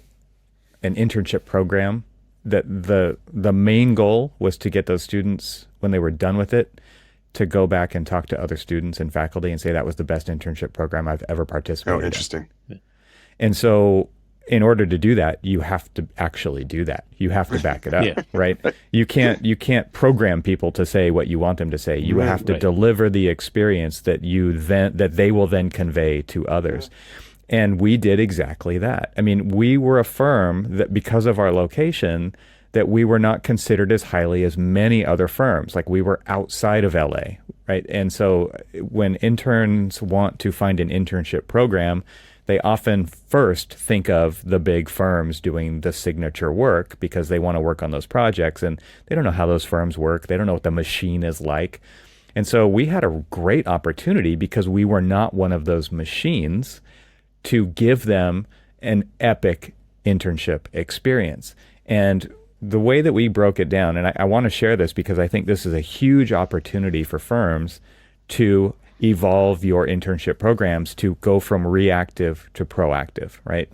internship program that the main goal was to get those students, when they were done with it, to go back and talk to other students and faculty and say that was the best internship program I've ever participated in. Oh, interesting. And so in order to do that, you have to actually do that. You have to back it up, right? You can't program people to say what you want them to say. You have to deliver the experience that they will then convey to others. And we did exactly that. I mean, we were a firm that, because of our location, that we were not considered as highly as many other firms. Like, we were outside of LA, right? And so when interns want to find an internship program, they often first think of the big firms doing the signature work because they want to work on those projects, and they don't know how those firms work. They don't know what the machine is like. And so we had a great opportunity, because we were not one of those machines, to give them an epic internship experience. And the way that we broke it down, and I want to share this because I think this is a huge opportunity for firms to evolve your internship programs to go from reactive to proactive, right?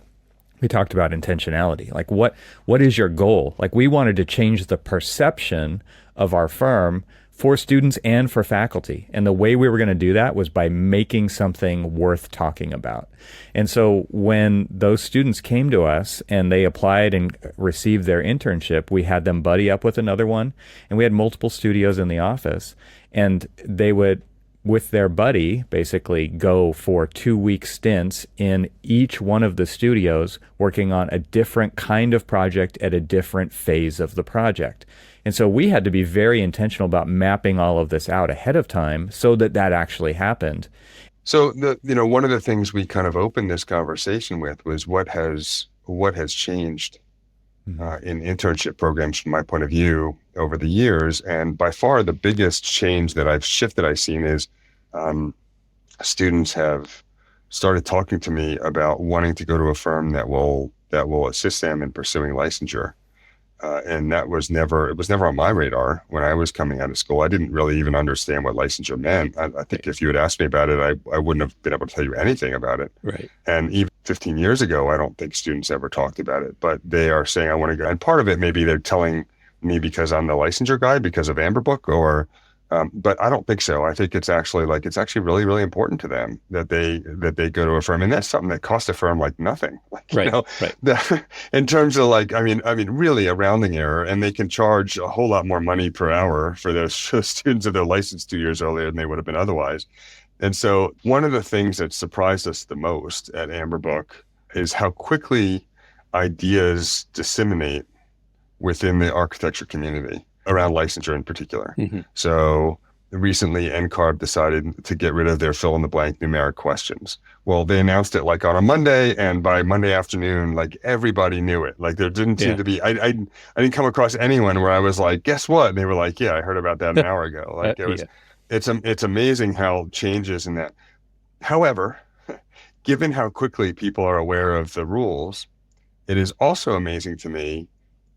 We talked about intentionality. Like, what is your goal? Like, we wanted to change the perception of our firm for students and for faculty. And the way we were going to do that was by making something worth talking about. And so when those students came to us and they applied and received their internship, we had them buddy up with another one, and we had multiple studios in the office, and they would, with their buddy, basically go for 2-week stints in each one of the studios, working on a different kind of project at a different phase of the project. And so we had to be very intentional about mapping all of this out ahead of time so that that actually happened. So one of the things we kind of opened this conversation with was what has changed in internship programs from my point of view over the years. And by far the biggest change that I've seen is students have started talking to me about wanting to go to a firm that will assist them in pursuing licensure. And it was never on my radar when I was coming out of school. I didn't really even understand what licensure meant. I think if you had asked me about it, I wouldn't have been able to tell you anything about it. Right. And even 15 years ago, I don't think students ever talked about it, but they are saying, I want to go. And part of it, maybe they're telling me because I'm the licensure guy, because of Amber Book, but I don't think so. I think it's actually really, really important to them that they go to a firm, and that's something that costs a firm like nothing. Right. In terms of really a rounding error, and they can charge a whole lot more money per hour for those students if they're licensed 2 years earlier than they would have been otherwise. And so one of the things that surprised us the most at Amber Book is how quickly ideas disseminate within the architecture community around licensure in particular. Mm-hmm. So recently NCARB decided to get rid of their fill in the blank numeric questions. Well, they announced it like on a Monday, and by Monday afternoon, like everybody knew it. Like there didn't seem to be, I didn't come across anyone where I was like, guess what? And they were like, yeah, I heard about that an hour ago. Like it's amazing how changes in that. However, given how quickly people are aware of the rules, it is also amazing to me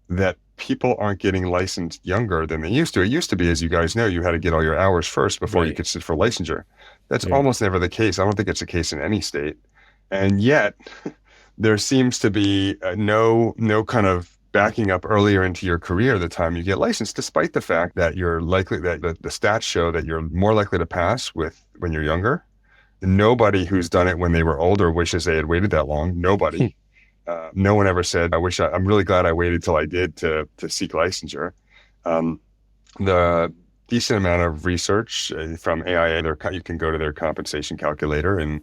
that people aren't getting licensed younger than they used to. It used to be, as you guys know, you had to get all your hours first before you could sit for licensure. That's almost never the case. I don't think it's the case in any state. And yet there seems to be no kind of backing up earlier into your career the time you get licensed, despite the fact that you're likely, that the stats show that you're more likely to pass when you're younger. Nobody who's done it when they were older wishes they had waited that long. Nobody. No one ever said, I'm really glad I waited till I did to seek licensure. The decent amount of research from AIA, you can go to their compensation calculator, and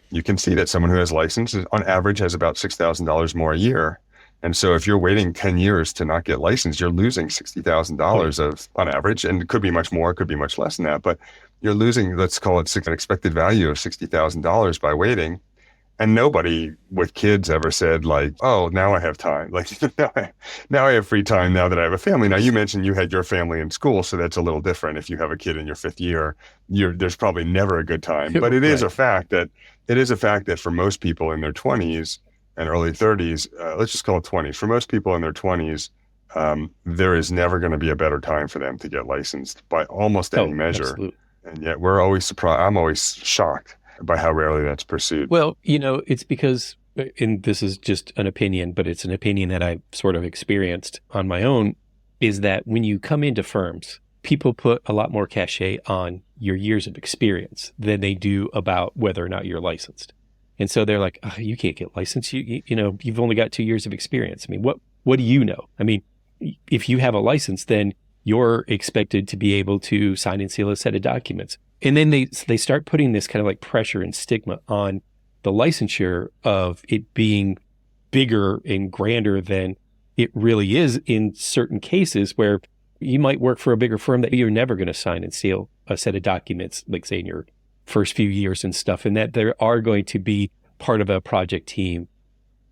you can see that someone who has license on average has about $6,000 more a year. And so if you're waiting 10 years to not get licensed, you're losing $60,000 on average, and it could be much more, it could be much less than that, but you're losing, let's call it an expected value of $60,000 by waiting. And nobody with kids ever said like, oh, now I have time. Like now I have free time now that I have a family. Now you mentioned you had your family in school, so that's a little different. If you have a kid in your 5th year, there's probably never a good time. But it is a fact that for most people in their 20s and early 30s, let's just call it 20s. For most people in their 20s, there is never going to be a better time for them to get licensed by almost any measure. Absolutely. And yet we're always surprised. I'm always shocked by how rarely that's pursued. Well, it's because, and this is just an opinion, but it's an opinion that I've sort of experienced on my own, is that when you come into firms, people put a lot more cachet on your years of experience than they do about whether or not you're licensed. And so they're like, oh, you can't get licensed. You've only got 2 years of experience. I mean, what do you know? I mean, if you have a license, then you're expected to be able to sign and seal a set of documents. And then they start putting this kind of like pressure and stigma on the licensure of it being bigger and grander than it really is in certain cases where you might work for a bigger firm that you're never going to sign and seal a set of documents, like say in your first few years and stuff, and that there are going to be part of a project team.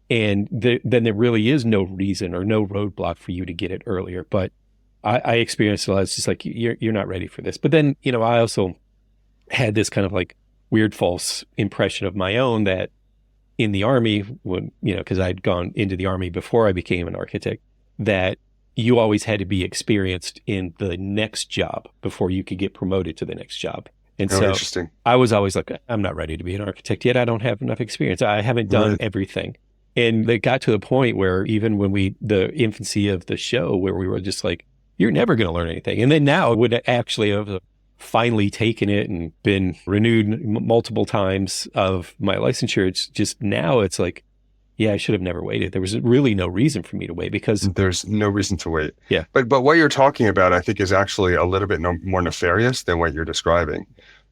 And then there really is no reason or no roadblock for you to get it earlier. But I experienced a lot. It's just like, you're not ready for this. But then, I also had this kind of like weird false impression of my own that in the Army, when, because I'd gone into the Army before I became an architect, that you always had to be experienced in the next job before you could get promoted to the next job. And so interesting. I was always like, I'm not ready to be an architect yet. I don't have enough experience. I haven't done everything. And it got to the point where even when the infancy of the show, where we were just like, you're never going to learn anything. And then now I would actually have finally taken it and been renewed multiple times of my licensure. It's just now it's like, yeah, I should have never waited. There was really no reason for me to wait because there's no reason to wait. Yeah. But what you're talking about, I think, is actually a little bit more nefarious than what you're describing,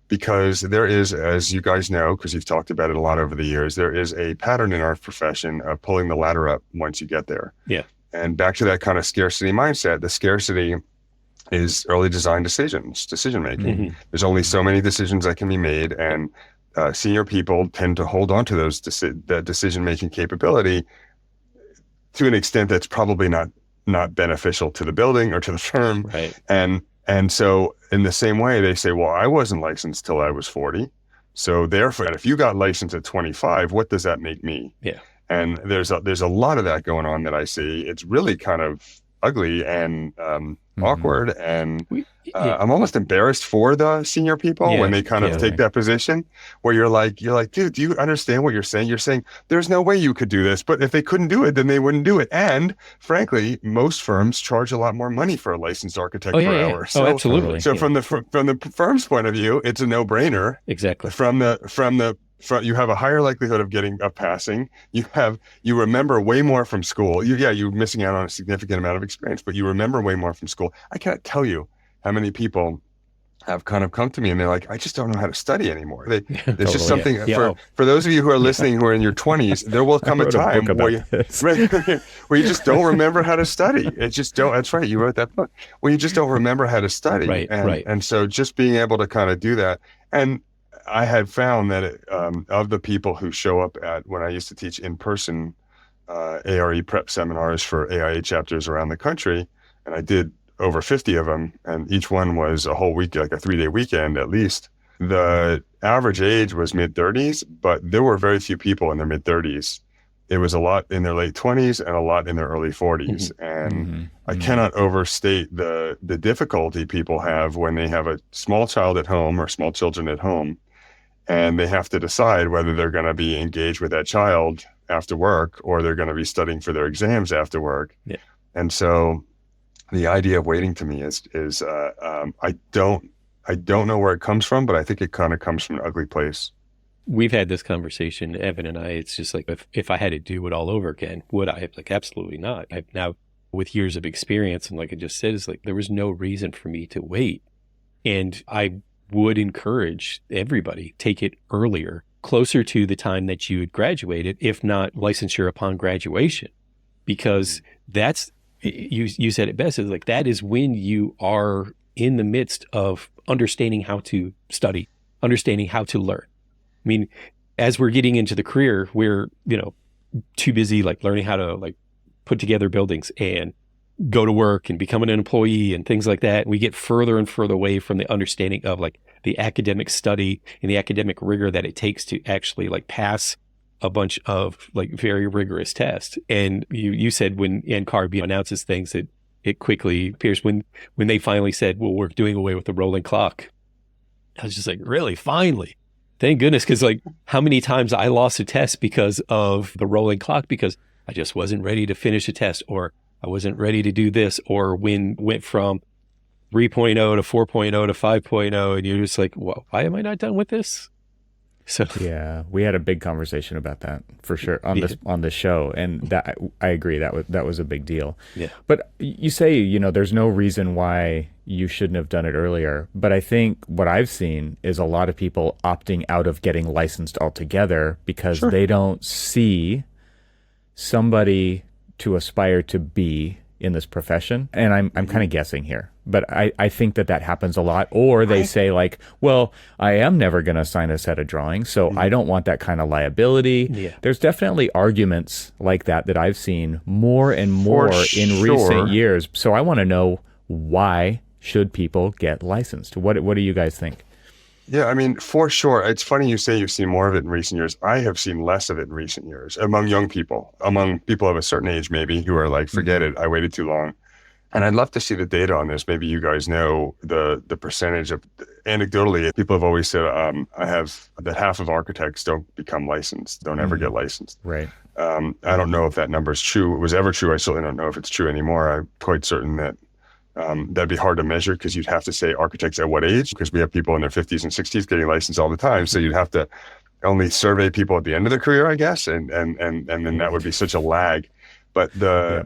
because there is, as you guys know, because you've talked about it a lot over the years, there is a pattern in our profession of pulling the ladder up once you get there. Yeah. And back to that kind of scarcity mindset, the scarcity is early design decision making. Mm-hmm. There's only so many decisions that can be made, and senior people tend to hold on to those that decision-making capability to an extent that's probably not beneficial to the building or to the firm. Right. And so in the same way, they say, well, I wasn't licensed till I was 40. So therefore, if you got licensed at 25, what does that make me? Yeah. And there's a lot of that going on that I see. It's really kind of ugly and awkward, and I'm almost embarrassed for the senior people when they kind of take that position where you're like, dude, do you understand what you're saying? You're saying there's no way you could do this, but if they couldn't do it, then they wouldn't do it. And frankly, most firms charge a lot more money for a licensed architect per hour. So, absolutely. So from the firm's point of view, it's a no-brainer. Exactly. You have a higher likelihood of passing. You remember way more from school. You're missing out on a significant amount of experience, but you remember way more from school. I can't tell you how many people have kind of come to me and they're like, I just don't know how to study anymore. It's just something for those of you who are listening who are in your 20s, there will come a time where you just don't remember how to study. That's right. You wrote that book where you just don't remember how to study. Right. And so just being able to kind of do that. And I had found that of the people who show up at, when I used to teach in-person ARE prep seminars for AIA chapters around the country, and I did over 50 of them, and each one was a whole week, like a 3-day weekend at least. The average age was mid-30s, but there were very few people in their mid-30s. It was a lot in their late 20s and a lot in their early 40s. And I cannot overstate the difficulty people have when they have a small child at home or small children at home, and they have to decide whether they're going to be engaged with that child after work or they're going to be studying for their exams after work. Yeah. And so the idea of waiting to me is I don't know where it comes from, but I think it kind of comes from an ugly place. We've had this conversation, Evan and I. It's just like, if I had to do it all over again, would I? Like, absolutely not. I've now, with years of experience, and like I just said, it's like there was no reason for me to wait. And I would encourage everybody, take it earlier, closer to the time that you had graduated, if not licensure upon graduation, because that's, you said it best, is like, that is when you are in the midst of understanding how to study, understanding how to learn. I mean, as we're getting into the career, we're, too busy like learning how to like put together buildings and go to work and become an employee and things like that. We get further and further away from the understanding of like the academic study and the academic rigor that it takes to actually like pass a bunch of like very rigorous tests. And you said when NCARB announces things, that it quickly appears when they finally said, well, we're doing away with the rolling clock. I was just like, really? Finally? Thank goodness. Because like how many times I lost a test because of the rolling clock, because I just wasn't ready to finish a test, or I wasn't ready to do this, or went from 3.0 to 4.0 to 5.0, and you're just like, well, why am I not done with this? So Yeah, we had a big conversation about that for sure on yeah, this show, and that I agree that was a big deal. yeah, But you say, there's no reason why you shouldn't have done it earlier. But I think what I've seen is a lot of people opting out of getting licensed altogether because sure. they don't see somebody to aspire to be in this profession. And I'm kind of guessing here, but I think that happens a lot. Or they say like, well, I am never going to sign a set of drawings, so I don't want that kind of liability. Yeah. There's definitely arguments like that I've seen more and more in recent years. So I want to know, why should people get licensed? What do you guys think? Yeah, I mean, for sure. It's funny you say you've seen more of it in recent years. I have seen less of it in recent years among young people, among people of a certain age, maybe, who are like, forget it, I waited too long. And I'd love to see the data on this. Maybe you guys know the percentage of, anecdotally, people have always said, I have that half of architects don't become licensed, don't ever get licensed. Right. I don't know if that number is true. It was ever true. I certainly don't know if it's true anymore. I'm quite certain that that'd be hard to measure, because you'd have to say architects at what age, because we have people in their 50s and 60s getting licensed all the time. So you'd have to only survey people at the end of their career, I guess, and then that would be such a lag. But the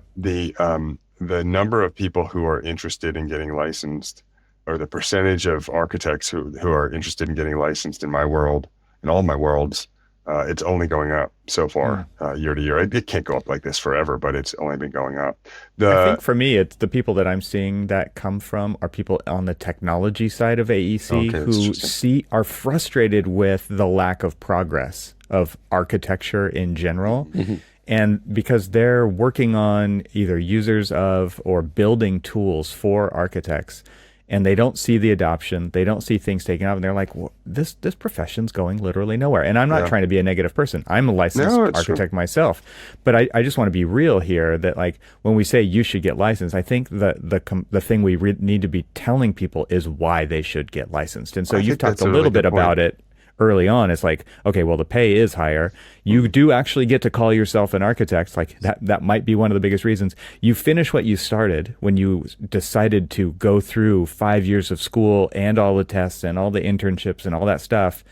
number of people who are interested in getting licensed, or the percentage of architects who are interested in getting licensed in my world, in all my worlds, it's only going up so far, year to year. It can't go up like this forever, but it's only been going up. I think for me, it's the people that I'm seeing that come from are people on the technology side of AEC who are frustrated with the lack of progress of architecture in general. And because they're working on either users of or building tools for architects, and they don't see the adoption, they don't see things taken up, and they're like, well, this profession's going literally nowhere. And I'm not trying to be a negative person. I'm a licensed architect myself. But I just want to be real here, that like when we say you should get licensed, I think the thing we need to be telling people is why they should get licensed. And so you've talked a little bit about it early on. It's like, okay, well, the pay is higher. You do actually get to call yourself an architect. Like that might be one of the biggest reasons. You finish what you started when you decided to go through 5 years of school and all the tests and all the internships and all that stuff.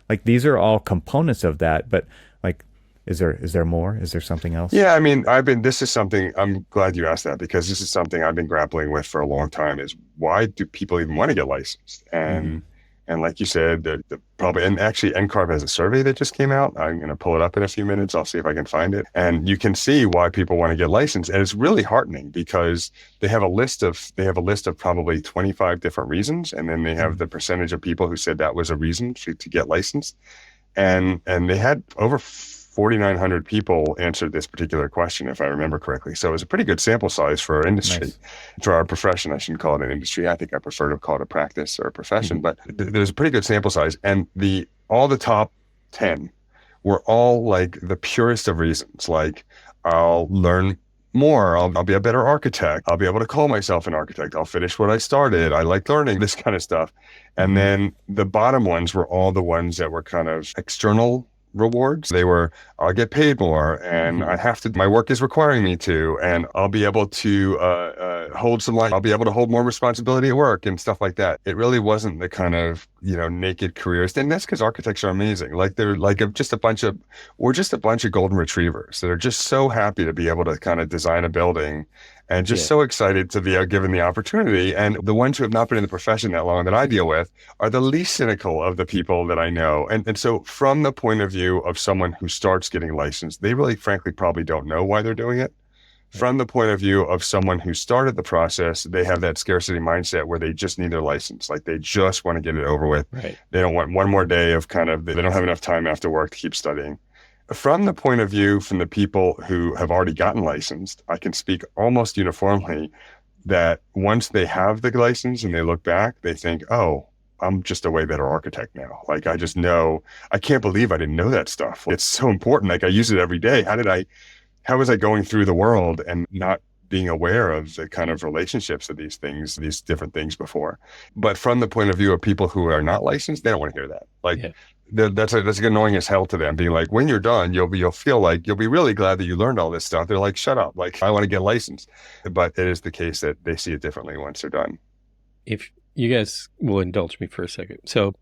Like these are all components of that. But like, is there more? Is there something else? Yeah, I mean, this is something, I'm glad you asked that, because this is something I've been grappling with for a long time, is why do people even want to get licensed? And like you said, probably, and actually NCARB has a survey that just came out. I'm going to pull it up in a few minutes. I'll see if I can find it. And you can see why people want to get licensed. And it's really heartening, because they have a list of probably 25 different reasons. And then they have the percentage of people who said that was a reason to get licensed. And they had over 4,900 people answered this particular question, if I remember correctly. So it was a pretty good sample size for our industry, for our profession. I shouldn't call it an industry. I think I prefer to call it a practice or a profession, but there's a pretty good sample size. And all the top 10 were all like the purest of reasons. Like, I'll learn more. I'll be a better architect. I'll be able to call myself an architect. I'll finish what I started. I like learning, this kind of stuff. And then the bottom ones were all the ones that were kind of external rewards. They were, I'll get paid more, and my work is requiring me to, and I'll be able to I'll be able to hold more responsibility at work and stuff like that. It really wasn't the kind of, naked careers. And that's because architects are amazing. Like they're like we're just a bunch of golden retrievers that are just so happy to be able to kind of design a building, and just so excited to be given the opportunity. And the ones who have not been in the profession that long that I deal with are the least cynical of the people that I know. And so from the point of view of someone who starts getting licensed, they really, frankly, probably don't know why they're doing it. From the point of view of someone who started the process, they have that scarcity mindset where they just need their license. Like they just want to get it over with. Right. They don't want one more day of they don't have enough time after work to keep studying. From the point of view from the people who have already gotten licensed, I can speak almost uniformly that once they have the license and they look back, they think, oh, I'm just a way better architect now. Like I just know, I can't believe I didn't know that stuff. It's so important. Like I use it every day. How was I going through the world and not being aware of the kind of relationships of these different things before? But from the point of view of people who are not licensed, they don't want to hear that. Like that's annoying as hell to them, being like, when you're done, you'll feel like you'll be really glad that you learned all this stuff. They're like, shut up. Like, I want to get licensed. But it is the case that they see it differently once they're done. If you guys will indulge me for a second. So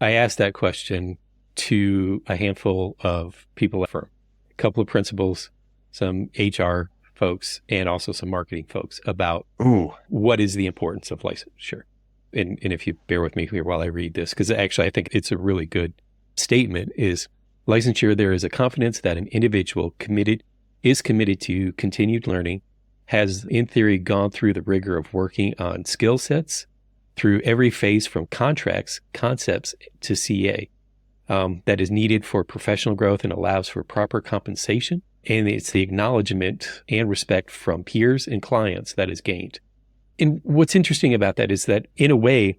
I asked that question to a handful of people at the firm, a couple of principals, some HR folks, and also some marketing folks about what is the importance of licensure. And if you bear with me here while I read this, because actually I think it's a really good statement, is licensure, there is a confidence that an individual is committed to continued learning, has in theory gone through the rigor of working on skill sets through every phase from contracts, concepts to CA, that is needed for professional growth and allows for proper compensation. And it's the acknowledgement and respect from peers and clients that is gained. And what's interesting about that is that in a way,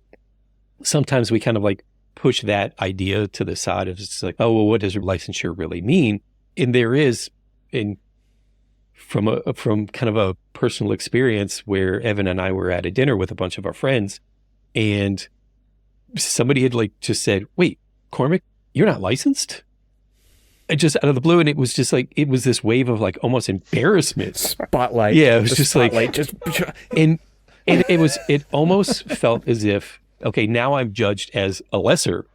sometimes we kind of like push that idea to the side of it's like, oh, well, what does licensure really mean? And there is, from kind of a personal experience where Evan and I were at a dinner with a bunch of our friends, and somebody had like just said, wait, Cormac, you're not licensed? Just out of the blue. And it was just like, it was this wave of like almost embarrassment. Spotlight. Yeah, it was just spotlight, like, and it almost felt as if, okay, now I'm judged as a lesser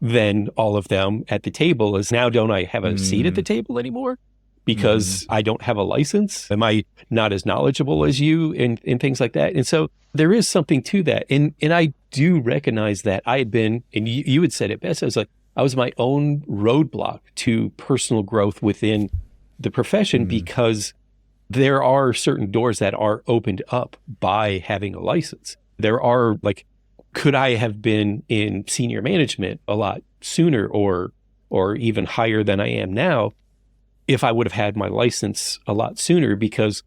than all of them at the table. As now don't I have a seat at the table anymore because I don't have a license? Am I not as knowledgeable as you and things like that? And so there is something to that. And I do recognize that I had been, and you had said it best, I was my own roadblock to personal growth within the profession because there are certain doors that are opened up by having a license. There are like, could I have been in senior management a lot sooner or even higher than I am now if I would have had my license a lot sooner, because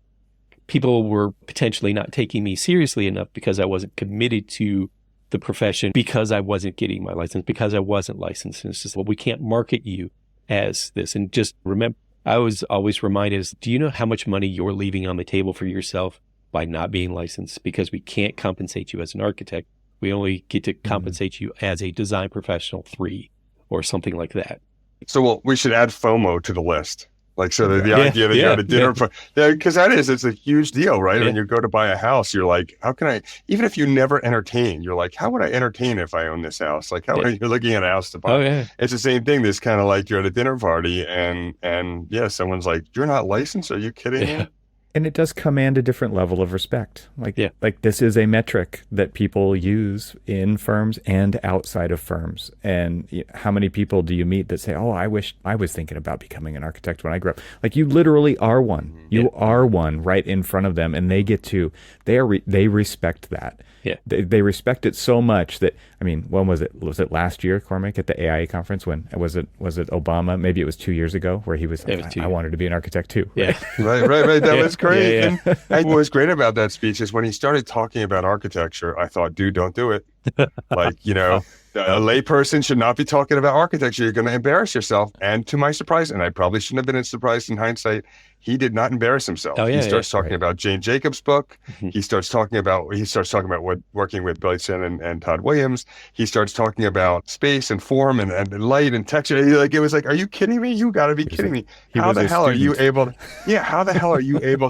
people were potentially not taking me seriously enough because I wasn't committed to the profession, because I wasn't getting my license, because I wasn't licensed. And it's just, well, we can't market you as this. And just remember, I was always reminded, do you know how much money you're leaving on the table for yourself by not being licensed? Because we can't compensate you as an architect. We only get to compensate you as a design professional 3 or something like that. So, well, we should add FOMO to the list. Like, so the idea that you're at a dinner, because it's a huge deal, right? When you go to buy a house, you're like, how can I, even if you never entertain, you're like, how would I entertain if I own this house? Like, how are you looking at a house to buy? Oh, yeah. It's the same thing. This kind of like you're at a dinner party and someone's like, you're not licensed? Are you kidding me? And it does command a different level of respect. Like this is a metric that people use in firms and outside of firms. And how many people do you meet that say, oh, I wish I was thinking about becoming an architect when I grew up? Like, you literally are one. You are one right in front of them, and they get to, they respect that. Yeah. They respect it so much that, I mean, when was it? Was it last year, Cormac, at the AIA conference? When was it Obama? Maybe it was 2 years ago, where he was like, I wanted to be an architect too. Right? Right. That was great. Yeah. And what was great about that speech is when he started talking about architecture, I thought, dude, don't do it. Like, a layperson should not be talking about architecture. You're going to embarrass yourself. And to my surprise, and I probably shouldn't have been surprised in hindsight, he did not embarrass himself. He starts talking about Jane Jacobs' book. He starts talking about what working with Billy Chen and Todd Williams. He starts talking about space and form and light and texture. Like, it was like, are you kidding me? You got to be kidding me. How the hell are you able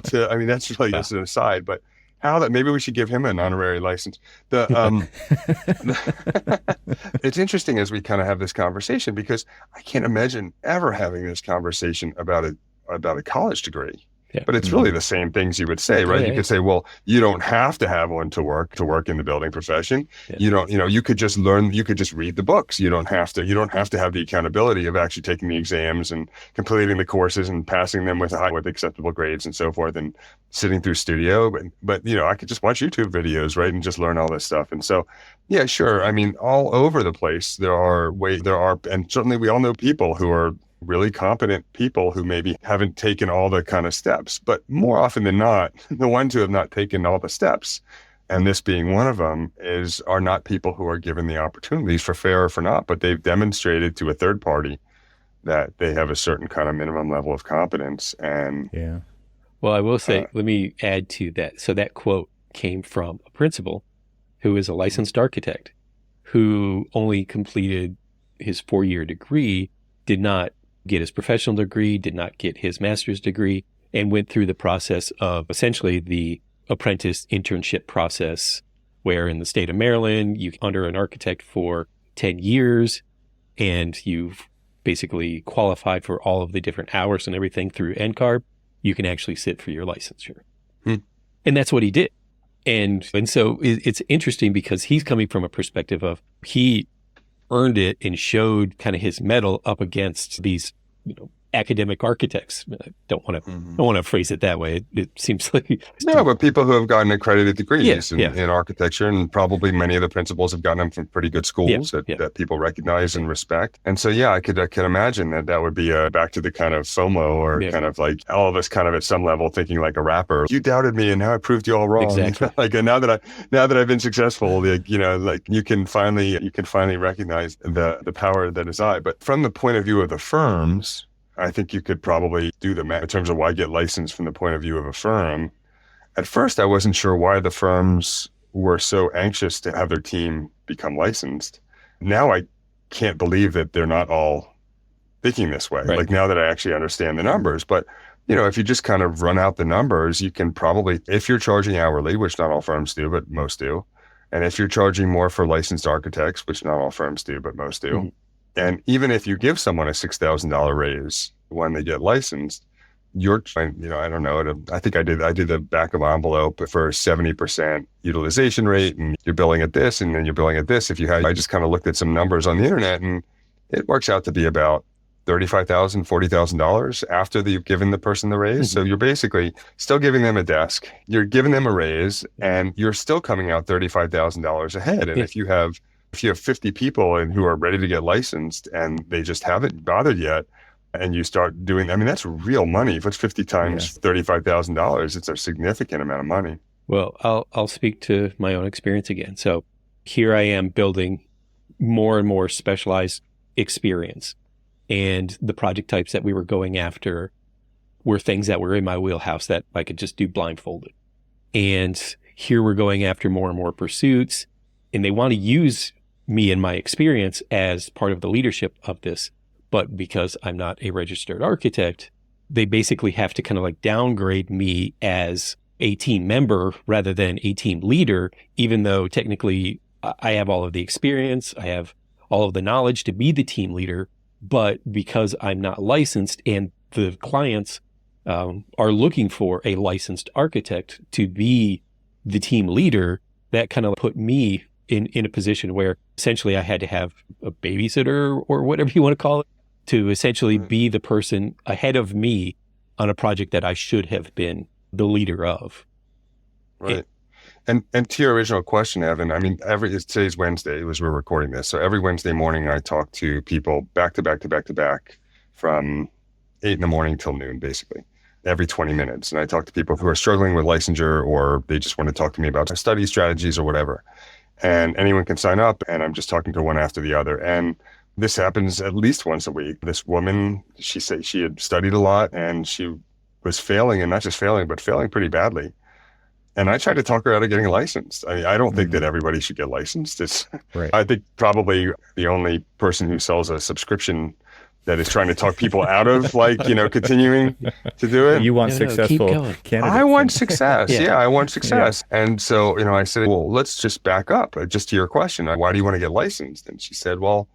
to, I mean, that's really just an aside, but maybe we should give him an honorary license. It's interesting as we kind of have this conversation, because I can't imagine ever having this conversation about a college degree. Yeah. But it's really the same things you would say, right? You could say, well, you don't have to have one to work in the building profession. Yeah. You could just learn, you could just read the books. You don't have to have the accountability of actually taking the exams and completing the courses and passing them with acceptable grades and so forth, and sitting through studio. But I could just watch YouTube videos, right? And just learn all this stuff. And so, yeah, sure. I mean, all over the place, and certainly we all know people who are really competent people who maybe haven't taken all the kind of steps, but more often than not, the ones who have not taken all the steps, and this being one of them, are not people who are given the opportunities for fair or for not, but they've demonstrated to a third party that they have a certain kind of minimum level of competence. And well, I will say, let me add to that. So that quote came from a principal who is a licensed architect who only completed his 4-year degree, did not get his professional degree, did not get his master's degree, and went through the process of essentially the apprentice internship process, where in the state of Maryland, you under an architect for 10 years, and you've basically qualified for all of the different hours and everything through NCARB, you can actually sit for your licensure. And that's what he did. And so it's interesting because he's coming from a perspective of he earned it and showed kind of his mettle up against these, academic architects. I don't want to phrase it that way. It seems like no, but people who have gotten accredited degrees in architecture, and probably many of the principals have gotten them from pretty good schools that people recognize and respect. And so, I could imagine that would be back to the kind of FOMO or kind of like all of us kind of at some level thinking like a rapper. You doubted me, and now I proved you all wrong. Exactly. And now that I've been successful, you can finally recognize the power that is I. But from the point of view of the firms, I think you could probably do the math in terms of why get licensed from the point of view of a firm. At first, I wasn't sure why the firms were so anxious to have their team become licensed. Now I can't believe that they're not all thinking this way. Right. Like now that I actually understand the numbers. But, if you just kind of run out the numbers, you can probably, if you're charging hourly, which not all firms do, but most do, and if you're charging more for licensed architects, which not all firms do, but most do, and even if you give someone a $6,000 raise when they get licensed, I don't know. I think I did the back of envelope for 70% utilization rate, and you're billing at this, and then you're billing at this. I just kind of looked at some numbers on the internet, and it works out to be about $35,000, $40,000 after you've given the person the raise. So you're basically still giving them a desk, you're giving them a raise, and you're still coming out $35,000 ahead. And if you have 50 people who are ready to get licensed and they just haven't bothered yet, and you start doing, that's real money. If it's 50 times $35,000, it's a significant amount of money. Well, I'll speak to my own experience again. So here I am building more and more specialized experience. And the project types that we were going after were things that were in my wheelhouse that I could just do blindfolded. And here we're going after more and more pursuits, and they want to use me and my experience as part of the leadership of this. But because I'm not a registered architect, they basically have to kind of like downgrade me as a team member rather than a team leader, even though technically I have all of the experience, I have all of the knowledge to be the team leader. But because I'm not licensed and the clients are looking for a licensed architect to be the team leader, that kind of put me in a position where essentially I had to have a babysitter or whatever you want to call it to essentially be the person ahead of me on a project that I should have been the leader of. Right. And to your original question, Evan, today's Wednesday as we're recording this. So every Wednesday morning, I talk to people back to back from 8 a.m. till noon, basically, every 20 minutes. And I talk to people who are struggling with licensure, or they just want to talk to me about study strategies or whatever. And anyone can sign up, and I'm just talking to one after the other. And this happens at least once a week. This woman, she said she had studied a lot and she was failing, and not just failing, but failing pretty badly. And I tried to talk her out of getting licensed. I don't think that everybody should get licensed. Right. I think probably the only person who sells a subscription that is trying to talk people out of continuing to do it. You want successful candidates. I want success. I want success. Yeah. And so, I said, well, let's just back up just to your question. Why do you want to get licensed? And she said, well,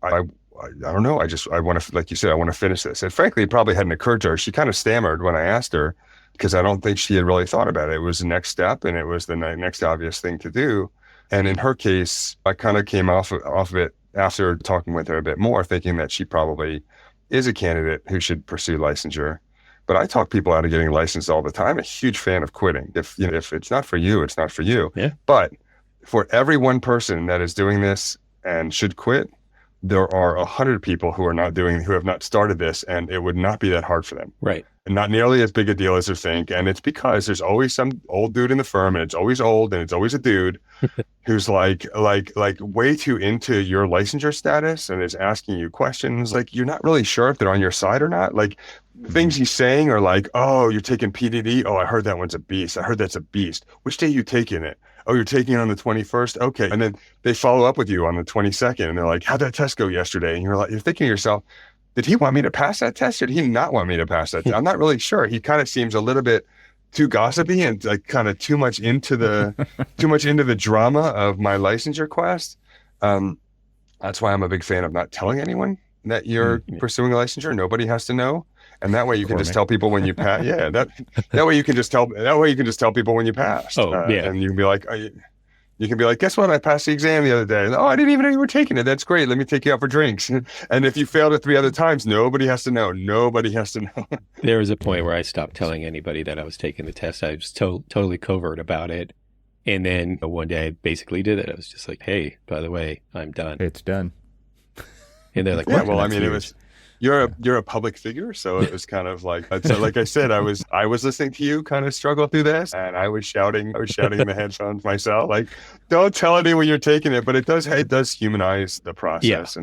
I don't know. I want to, like you said, I want to finish this. And frankly, it probably hadn't occurred to her. She kind of stammered when I asked her, because I don't think she had really thought about it. It was the next step, and it was the next obvious thing to do. And in her case, I kind of came off of it after talking with her a bit more, thinking that she probably is a candidate who should pursue licensure. But I talk people out of getting licensed all the time. I'm a huge fan of quitting. If it's not for you, it's not for you. Yeah. But for every one person that is doing this and should quit, there are 100 people who have not started this, and it would not be that hard for them. Right. And not nearly as big a deal as they think. And it's because there's always some old dude in the firm, and it's always old, and it's always a dude who's like way too into your licensure status and is asking you questions. Like, you're not really sure if they're on your side or not. Like, things he's saying are like, oh, you're taking PDD. Oh, I heard that one's a beast. I heard that's a beast. Which day you taking it? Oh, you're taking it on the 21st? Okay. And then they follow up with you on the 22nd, and they're like, how'd that test go yesterday? And you're thinking to yourself, did he want me to pass that test, or did he not want me to pass that test? I'm not really sure. He kind of seems a little bit too gossipy and like kind of too much into the drama of my licensure quest. That's why I'm a big fan of not telling anyone that you're pursuing a licensure. Nobody has to know. And that way you can just tell people when you pass. Yeah, that way you can just tell people when you passed. Oh, yeah. And you can be like, you can be like, guess what? I passed the exam the other day. Oh, I didn't even know you were taking it. That's great. Let me take you out for drinks. And if you failed it 3 other times, nobody has to know. Nobody has to know. There was a point where I stopped telling anybody that I was taking the test. I was totally covert about it. And then one day I basically did it. I was just like, hey, by the way, I'm done. It's done. And they're like, yeah, what? well, I mean, it was, you're a public figure. So it was kind of like, so like I said, I was listening to you kind of struggle through this, and I was shouting in the headphones myself, like, don't tell anyone you're taking it, but it does humanize the process.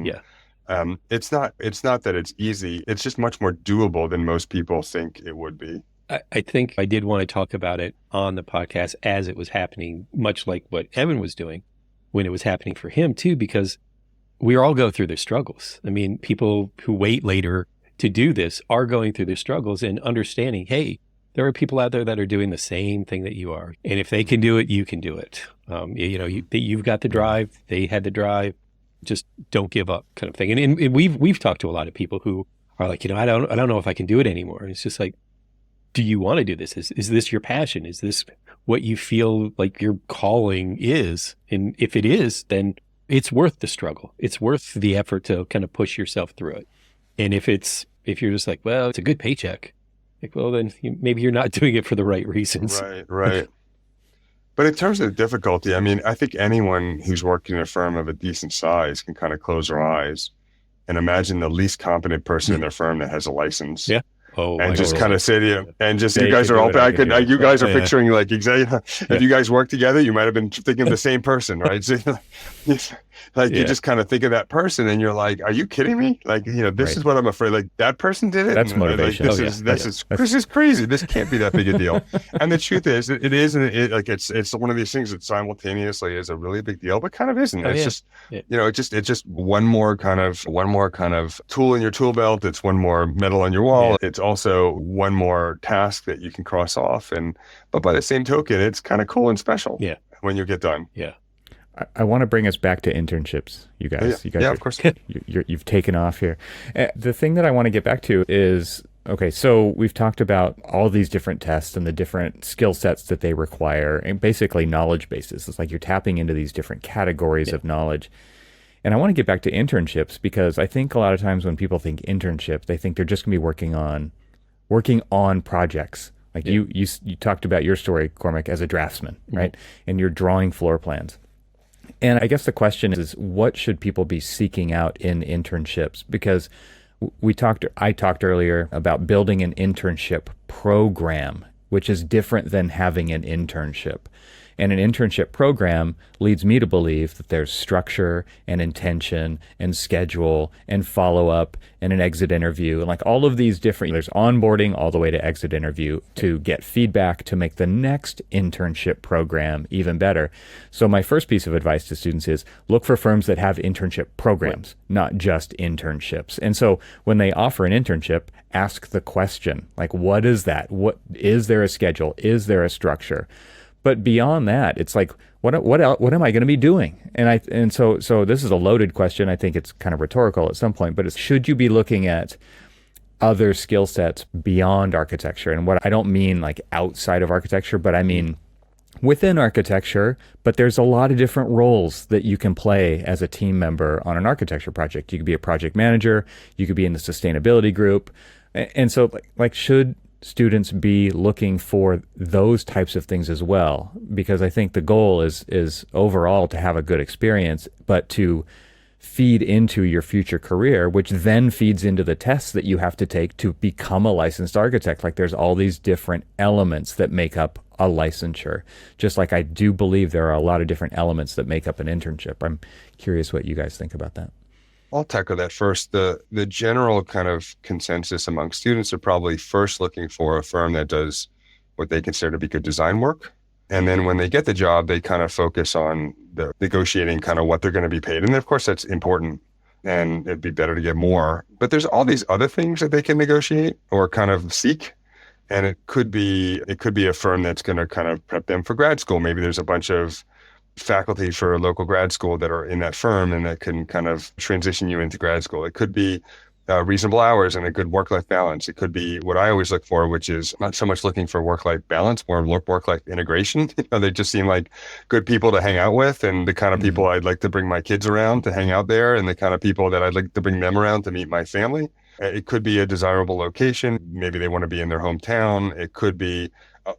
It's not that it's easy. It's just much more doable than most people think it would be. I think I did want to talk about it on the podcast as it was happening, much like what Evan was doing when it was happening for him too, because we all go through their struggles. I mean, people who wait later to do this are going through their struggles and understanding, hey, there are people out there that are doing the same thing that you are. And if they can do it, you can do it. You've got the drive, they had the drive, just don't give up kind of thing. And we've talked to a lot of people who are like, I don't know if I can do it anymore. And it's just like, do you want to do this? Is this your passion? Is this what you feel like your calling is? And if it is, then it's worth the struggle. It's worth the effort to kind of push yourself through it. And if you're just like, well, it's a good paycheck, like, well, then maybe you're not doing it for the right reasons. Right. But in terms of the difficulty, I mean, I think anyone who's working in a firm of a decent size can kind of close their eyes and imagine the least competent person in their firm that has a license. Yeah. Oh, and just kind of say to you, and just you guys are all back. You guys are picturing like exactly if you guys work together, you might have been thinking of the same person, right? So, you just kind of think of that person, and you're like, "Are you kidding me? Like, this is what I'm afraid. Like that person did it. That's and, motivation. Like, this is crazy. This can't be that big a deal." And the truth is, it is, and it's one of these things that simultaneously is a really big deal, but kind of isn't. It's just one more kind of tool in your tool belt. It's one more metal on your wall. Yeah. It's also one more task that you can cross off, but by the same token, it's kind of cool and special. Yeah. When you get done. Yeah. I want to bring us back to internships, you guys. Yeah, of course. You've taken off here. The thing that I want to get back to is, okay, so we've talked about all these different tests and the different skill sets that they require, and basically knowledge bases. It's like you're tapping into these different categories of knowledge. And I want to get back to internships, because I think a lot of times when people think internship, they think they're just going to be working on projects. Like you talked about your story, Cormac, as a draftsman, right? And you're drawing floor plans. And I guess the question is, what should people be seeking out in internships? Because I talked earlier about building an internship program, which is different than having an internship. And an internship program leads me to believe that there's structure and intention and schedule and follow-up and an exit interview, and like all of these different, there's onboarding all the way to exit interview to get feedback to make the next internship program even better. So my first piece of advice to students is look for firms that have internship programs, not just internships. And so when they offer an internship, ask the question, like, what is that? What is there a schedule? Is there a structure? But beyond that, it's like, what am I going to be doing? And so this is a loaded question. I think it's kind of rhetorical at some point, but should you be looking at other skill sets beyond architecture? And what I don't mean like outside of architecture, but I mean within architecture. But there's a lot of different roles that you can play as a team member on an architecture project. You could be a project manager. You could be in the sustainability group. And so like should students be looking for those types of things as well? Because I think the goal is overall to have a good experience, but to feed into your future career, which then feeds into the tests that you have to take to become a licensed architect. Like there's all these different elements that make up a licensure. Just like I do believe there are a lot of different elements that make up an internship. I'm curious what you guys think about that. I'll tackle that first. The general kind of consensus among students are probably first looking for a firm that does what they consider to be good design work. And then when they get the job, they kind of focus on the negotiating kind of what they're going to be paid. And of course, that's important, and it'd be better to get more. But there's all these other things that they can negotiate or kind of seek. And it could be a firm that's going to kind of prep them for grad school. Maybe there's a bunch of faculty for a local grad school that are in that firm and that can kind of transition you into grad school. It could be reasonable hours and a good work-life balance. It could be what I always look for, which is not so much looking for work-life balance, more work-life integration. They just seem like good people to hang out with, and the kind of people I'd like to bring my kids around to hang out there, and the kind of people that I'd like to bring them around to meet my family. It could be a desirable location. Maybe they want to be in their hometown. It could be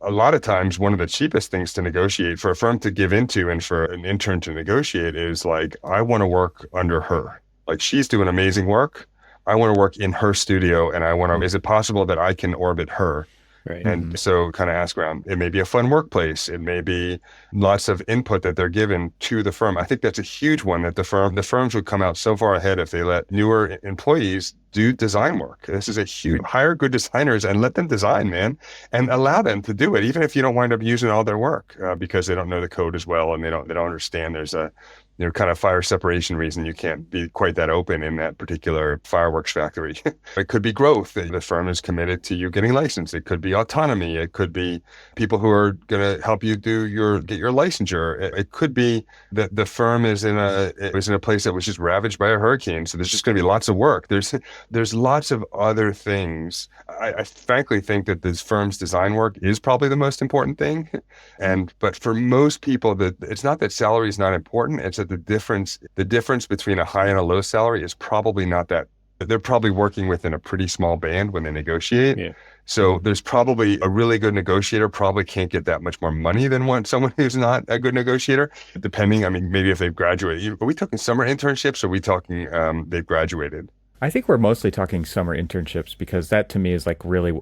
a lot of times one of the cheapest things to negotiate for a firm to give into and for an intern to negotiate is like, I want to work under her. Like, she's doing amazing work. I want to work in her studio, and I want to, is it possible that I can orbit her? Right. And so kind of ask around. It may be a fun workplace. It may be lots of input that they're given to the firm. I think that's a huge one, that the firms would come out so far ahead if they let newer employees do design work. This is a huge, hire good designers and let them design, man, and allow them to do it, even if you don't wind up using all their work because they don't know the code as well and they don't understand. There's a kind of fire separation reason you can't be quite that open in that particular fireworks factory. It could be growth. The firm is committed to you getting licensed. It could be autonomy. It could be people who are going to help you get your licensure. It could be that the firm is in a place that was just ravaged by a hurricane. So there's just going to be lots of work. There's lots of other things. I frankly think that this firm's design work is probably the most important thing. But for most people, it's not that salary is not important. It's that the difference between a high and a low salary is probably not that. They're probably working within a pretty small band when they negotiate. Yeah. So there's probably a really good negotiator probably can't get that much more money than someone who's not a good negotiator, depending. I mean, maybe if they've graduated. Are we talking summer internships, or are we talking they've graduated? I think we're mostly talking summer internships, because that to me is like really,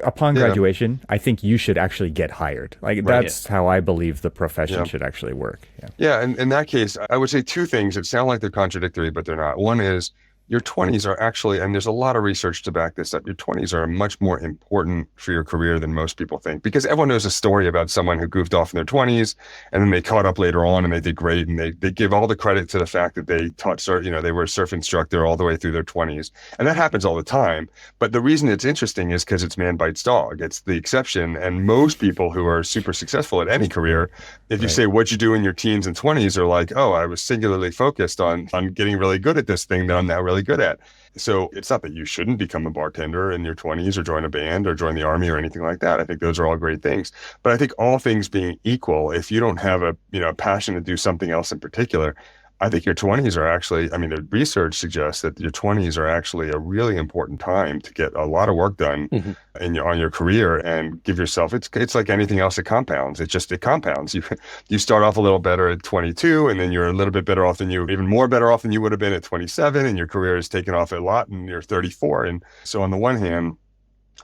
upon graduation, I think you should actually get hired. Like that's how I believe the profession should actually work. Yeah, and in that case, I would say two things that sound like they're contradictory, but they're not. One is your 20s are actually, and there's a lot of research to back this up, your 20s are much more important for your career than most people think, because everyone knows a story about someone who goofed off in their 20s and then they caught up later on and they did great, and they give all the credit to the fact that they taught, they were a surf instructor all the way through their 20s. And that happens all the time. But the reason it's interesting is because it's man bites dog. It's the exception. And most people who are super successful at any career, if you say what you do in your teens and 20s, are like, oh, I was singularly focused on getting really good at this thing that I'm now really good at. So it's not that you shouldn't become a bartender in your 20s or join a band or join the army or anything like that. I think those are all great things. But I think all things being equal, if you don't have a passion to do something else in particular, I think your 20s are actually, the research suggests that your 20s are actually a really important time to get a lot of work done on your career and give yourself, it's like anything else, it compounds. It compounds. You start off a little better at 22, and then you're a little bit better off than even more better off than you would have been at 27, and your career has taken off a lot and you're 34. And so on the one hand,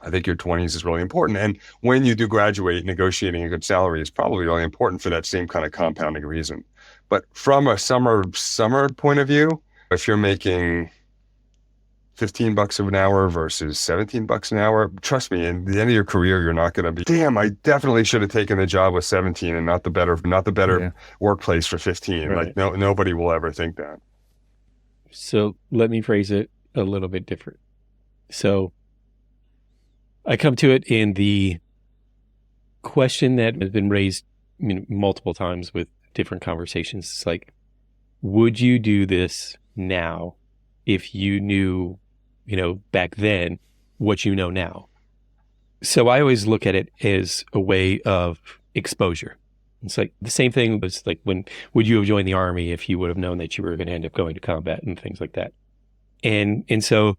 I think your 20s is really important. And when you do graduate, negotiating a good salary is probably really important for that same kind of compounding reason. But from a summer point of view, if you're making $15 an hour versus $17 an hour, trust me, in the end of your career, you're not going to be, damn, I definitely should have taken the job with 17 and not the better workplace for 15. Right. Like nobody will ever think that. So let me phrase it a little bit different. So I come to it in the question that has been raised multiple times with different conversations. It's like, would you do this now if you knew, back then what you know now? So I always look at it as a way of exposure. It's like the same thing was like, when would you have joined the army if you would have known that you were going to end up going to combat and things like that? And so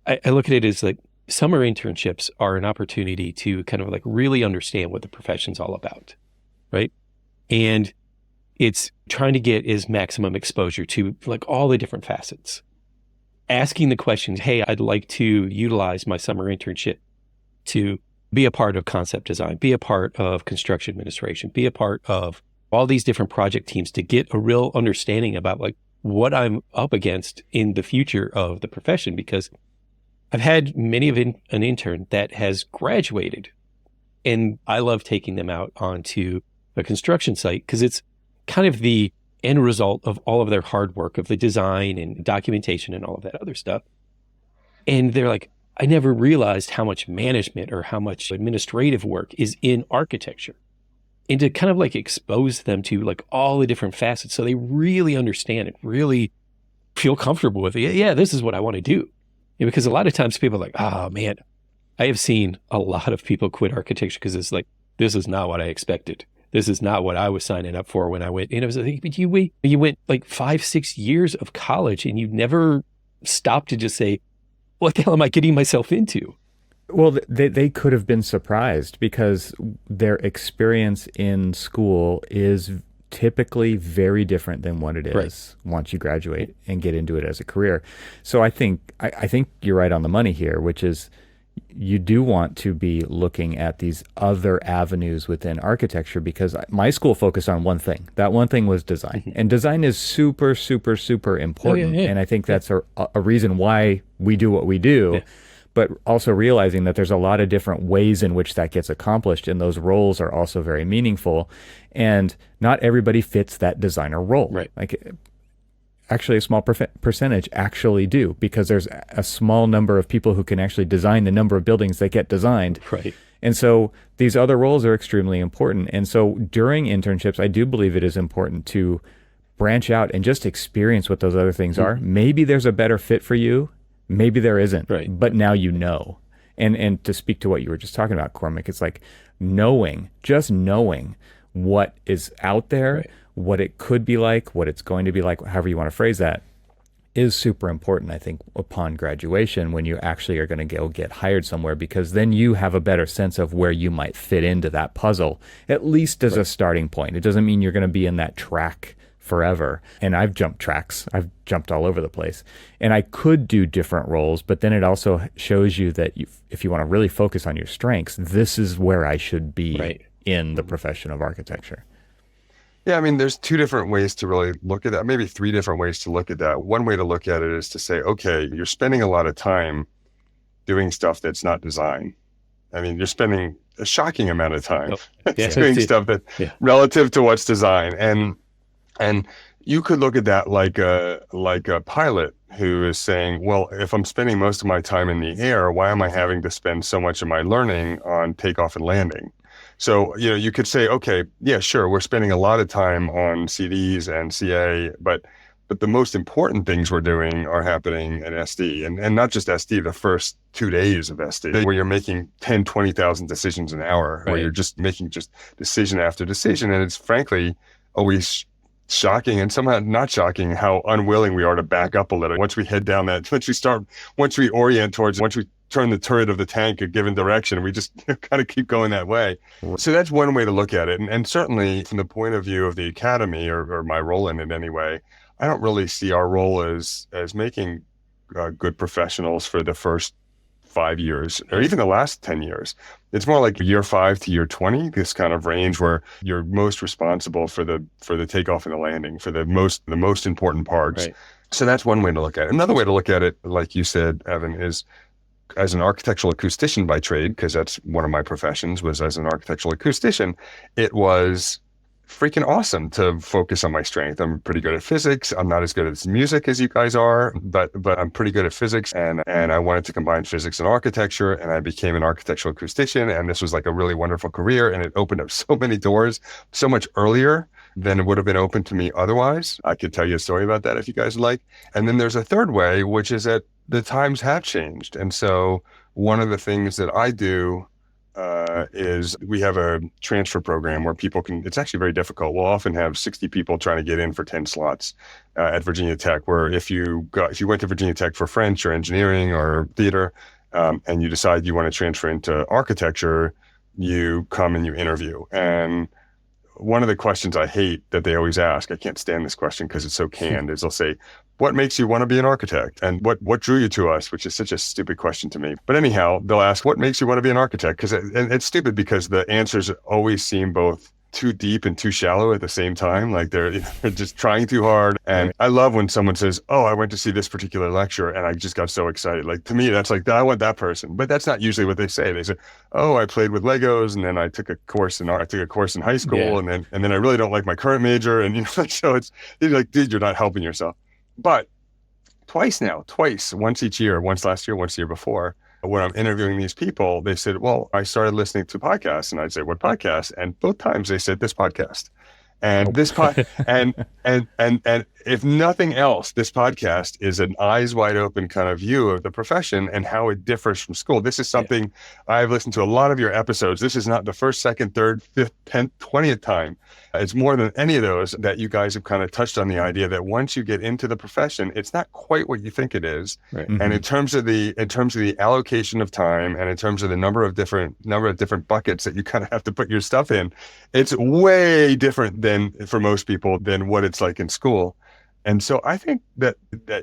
I look at it as like, summer internships are an opportunity to kind of like really understand what the profession's all about, right? And it's trying to get as maximum exposure to like all the different facets. Asking the questions, hey, I'd like to utilize my summer internship to be a part of concept design, be a part of construction administration, be a part of all these different project teams, to get a real understanding about like what I'm up against in the future of the profession. Because I've had many of an intern that has graduated, and I love taking them out onto a construction site because it's kind of the end result of all of their hard work of the design and documentation and all of that other stuff. And they're like, I never realized how much management or how much administrative work is in architecture. and to kind of like expose them to like all the different facets so they really understand it, really feel comfortable with it. Yeah, this is what I want to do. Because a lot of times people are like, oh man, I have seen a lot of people quit architecture because it's like, this is not what I expected. This is not what I was signing up for when I went. And it was like, but you went like 5-6 years of college and you never stopped to just say, what the hell am I getting myself into? Well, they could have been surprised because their experience in school is typically very different than what it is once you graduate and get into it as a career. So I think you're right on the money here, which is you do want to be looking at these other avenues within architecture, because my school focused on one thing. That one thing was design. And design is super, super, super important. And I think that's a reason why we do what we do. Yeah. But also realizing that there's a lot of different ways in which that gets accomplished, and those roles are also very meaningful. And not everybody fits that designer role. Right. Like, actually, a small percentage actually do, because there's a small number of people who can actually design the number of buildings that get designed. Right. And so these other roles are extremely important. And so during internships, I do believe it is important to branch out and just experience what those other things are. Maybe there's a better fit for you. Maybe there isn't, but now you know. And to speak to what you were just talking about, Cormac, it's like just knowing what is out there, what it could be like, what it's going to be like, however you want to phrase that, is super important, I think, upon graduation when you actually are going to go get hired somewhere, because then you have a better sense of where you might fit into that puzzle, at least as a starting point. It doesn't mean you're going to be in that track forever. And I've jumped tracks. I've jumped all over the place. And I could do different roles, but then it also shows you that if you want to really focus on your strengths, this is where I should be in the profession of architecture. Yeah, I mean, there's two different ways to really look at that, maybe three different ways to look at that. One way to look at it is to say, okay, you're spending a lot of time doing stuff that's not design. I mean, you're spending a shocking amount of time doing stuff that relative to what's design. And you could look at that like a pilot who is saying, well, if I'm spending most of my time in the air, why am I having to spend so much of my learning on takeoff and landing? So, you could say, okay, yeah, sure, we're spending a lot of time on CDs and CA, but the most important things we're doing are happening at SD, and not just SD, the first 2 days of SD, where you're making 10, 20,000 decisions an hour, where you're just making just decision after decision. And it's frankly always shocking and somehow not shocking how unwilling we are to back up a little. Once we head down that, once we orient towards, once we turn the turret of the tank a given direction, we just kind of keep going that way. So that's one way to look at it. And certainly from the point of view of the academy or my role in it anyway, I don't really see our role as making good professionals for the first 5 years or even the last 10 years. It's more like year 5 to year 20, this kind of range where you're most responsible for the takeoff and the landing, for the most important parts. Right. So that's one way to look at it. Another way to look at it, like you said, Evan, is as an architectural acoustician by trade, because that's one of my professions, was as an architectural acoustician. It was freaking awesome to focus on my strength. I'm pretty good at physics. I'm not as good at music as you guys are, but I'm pretty good at physics. And I wanted to combine physics and architecture, and I became an architectural acoustician. And this was like a really wonderful career. And it opened up so many doors so much earlier than it would have been open to me otherwise. I could tell you a story about that if you guys like. And then there's a third way, which is that the times have changed. And so one of the things that I do is we have a transfer program where people can, it's actually very difficult. We'll often have 60 people trying to get in for 10 slots at Virginia Tech, where if you went to Virginia Tech for French or engineering or theater, and you decide you want to transfer into architecture, you come and you interview. And one of the questions I hate that they always ask, I can't stand this question because it's so canned, is they'll say, what makes you want to be an architect? And what drew you to us? Which is such a stupid question to me. But anyhow, they'll ask, what makes you want to be an architect? And it's stupid because the answers always seem both too deep and too shallow at the same time. Like they're just trying too hard. And I love when someone says, oh, I went to see this particular lecture and I just got so excited. Like to me, that's like, I want that person. But that's not usually what they say. They say, oh, I played with Legos and then I took a course in art. I took a course in high school and then I really don't like my current major. And so it's like, dude, you're not helping yourself. But twice, once each year, once last year, once the year before, when I'm interviewing these people, they said, well, I started listening to podcasts. And I'd say, what podcast? And both times they said this podcast. And this and if nothing else, this podcast is an eyes wide open kind of view of the profession and how it differs from school. This is something I've listened to a lot of your episodes. This is not the first, second, third, fifth, 10th, 20th time. It's more than any of those that you guys have kind of touched on the idea that once you get into the profession, it's not quite what you think it is. Right. And in terms of the allocation of time and in terms of the number of different buckets that you kind of have to put your stuff in, it's way different than for most people than what it's like in school. And so I think that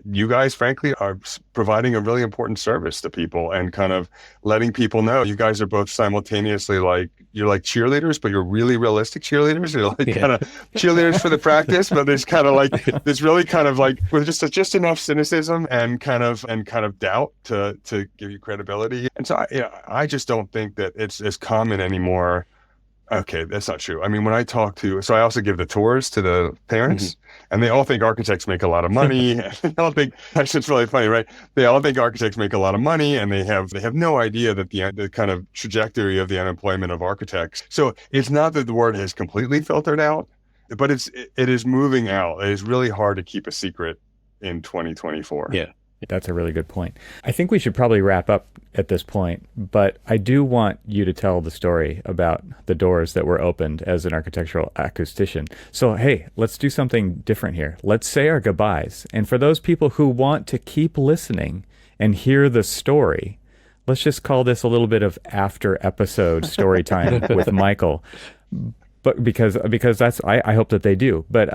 you guys, frankly, are providing a really important service to people and kind of letting people know you guys are both simultaneously you're like cheerleaders, but you're really realistic cheerleaders. You're like kind of cheerleaders for the practice, but there's kind of like there's really kind of like with just enough cynicism and kind of doubt to give you credibility. And so I just don't think that it's as common anymore. Okay, that's not true. I mean, when I talk so I also give the tours to the parents, and they all think architects make a lot of money. They all think, that's just really funny, right? They all think architects make a lot of money, and they have no idea that the kind of trajectory of the unemployment of architects. So it's not that the word has completely filtered out, but it is moving out. It is really hard to keep a secret in 2024. Yeah. That's a really good point. I think we should probably wrap up at this point, but I do want you to tell the story about the doors that were opened as an architectural acoustician. So, hey, let's do something different here. Let's say our goodbyes. And for those people who want to keep listening and hear the story, let's just call this a little bit of after episode story time with Michael. But because that's, I hope that they do. But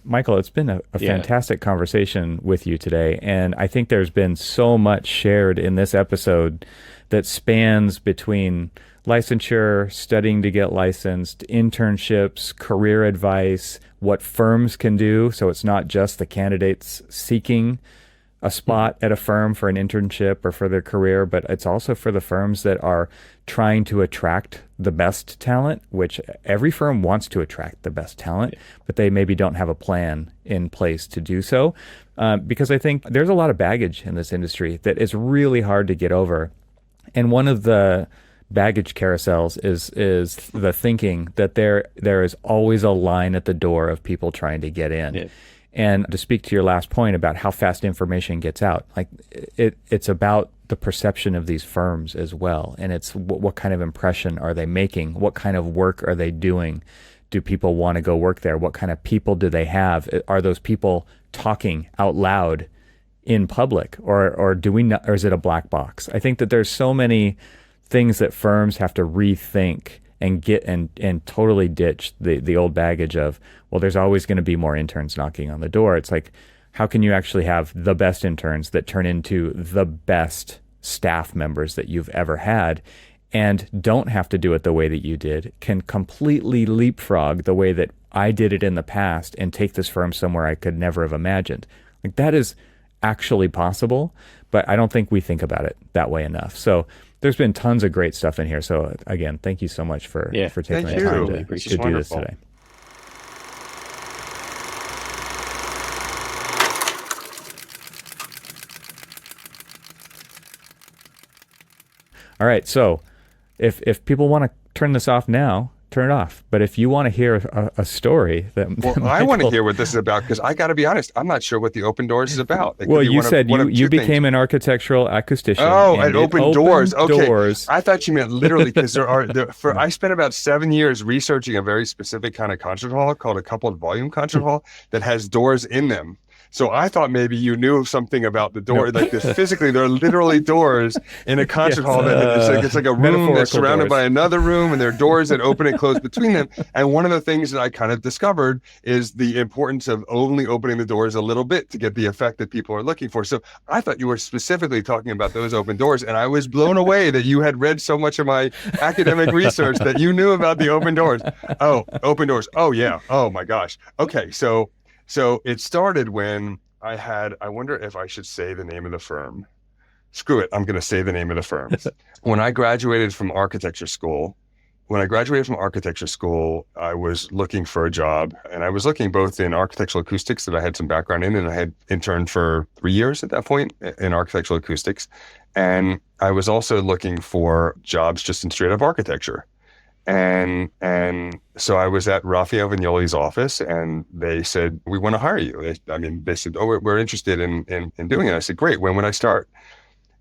Michael, it's been a fantastic conversation with you today. And I think there's been so much shared in this episode that spans between licensure, studying to get licensed, internships, career advice, what firms can do. So it's not just the candidates seeking a spot at a firm for an internship or for their career, but it's also for the firms that are trying to attract the best talent, which every firm wants to attract the best talent, but they maybe don't have a plan in place to do so. Because I think there's a lot of baggage in this industry that is really hard to get over. And one of the baggage carousels is the thinking that there is always a line at the door of people trying to get in. Yeah. And to speak to your last point about how fast information gets out, like it's about the perception of these firms as well. And it's what kind of impression are they making? What kind of work are they doing? Do people want to go work there? What kind of people do they have? Are those people talking out loud in public, or do we not, or is it a black box? I think that there's so many things that firms have to rethink and get and totally ditch the old baggage of, well, there's always going to be more interns knocking on the door. It's like, how can you actually have the best interns that turn into the best staff members that you've ever had, and don't have to do it the way that you did, can completely leapfrog the way that I did it in the past and take this firm somewhere I could never have imagined. Like, that is actually possible, but I don't think we think about it that way enough. So there's been tons of great stuff in here. So again, thank you so much for taking the time to do this today. All right, so if people want to turn this off now, turn it off. But if you want to hear a story I want to hear what this is about, because I got to be honest, I'm not sure what the Open Doors is about. Well, you said you became an architectural acoustician. Oh, and Open Doors. Okay, I thought you meant literally, because I spent about 7 years researching a very specific kind of concert hall called a coupled volume concert hall that has doors in them. So I thought maybe you knew something about the door, like this physically, there are literally doors in a concert hall that it's like a room that's surrounded by another room, and there are doors that open and close between them. And one of the things that I kind of discovered is the importance of only opening the doors a little bit to get the effect that people are looking for. So I thought you were specifically talking about those open doors, and I was blown away that you had read so much of my academic research that you knew about the open doors. Oh, open doors. Oh yeah. Oh my gosh. Okay. So it started when I wonder if I should say the name of the firm. Screw it, I'm going to say the name of the firm. When I graduated from architecture school, I was looking for a job, and I was looking both in architectural acoustics that I had some background in, and I had interned for 3 years at that point in architectural acoustics. And I was also looking for jobs just in straight up architecture. And so I was at Raphael Vignoli's office, and they said, "We want to hire you." They said, "Oh, we're interested in doing it." I said, "Great. When would I start?"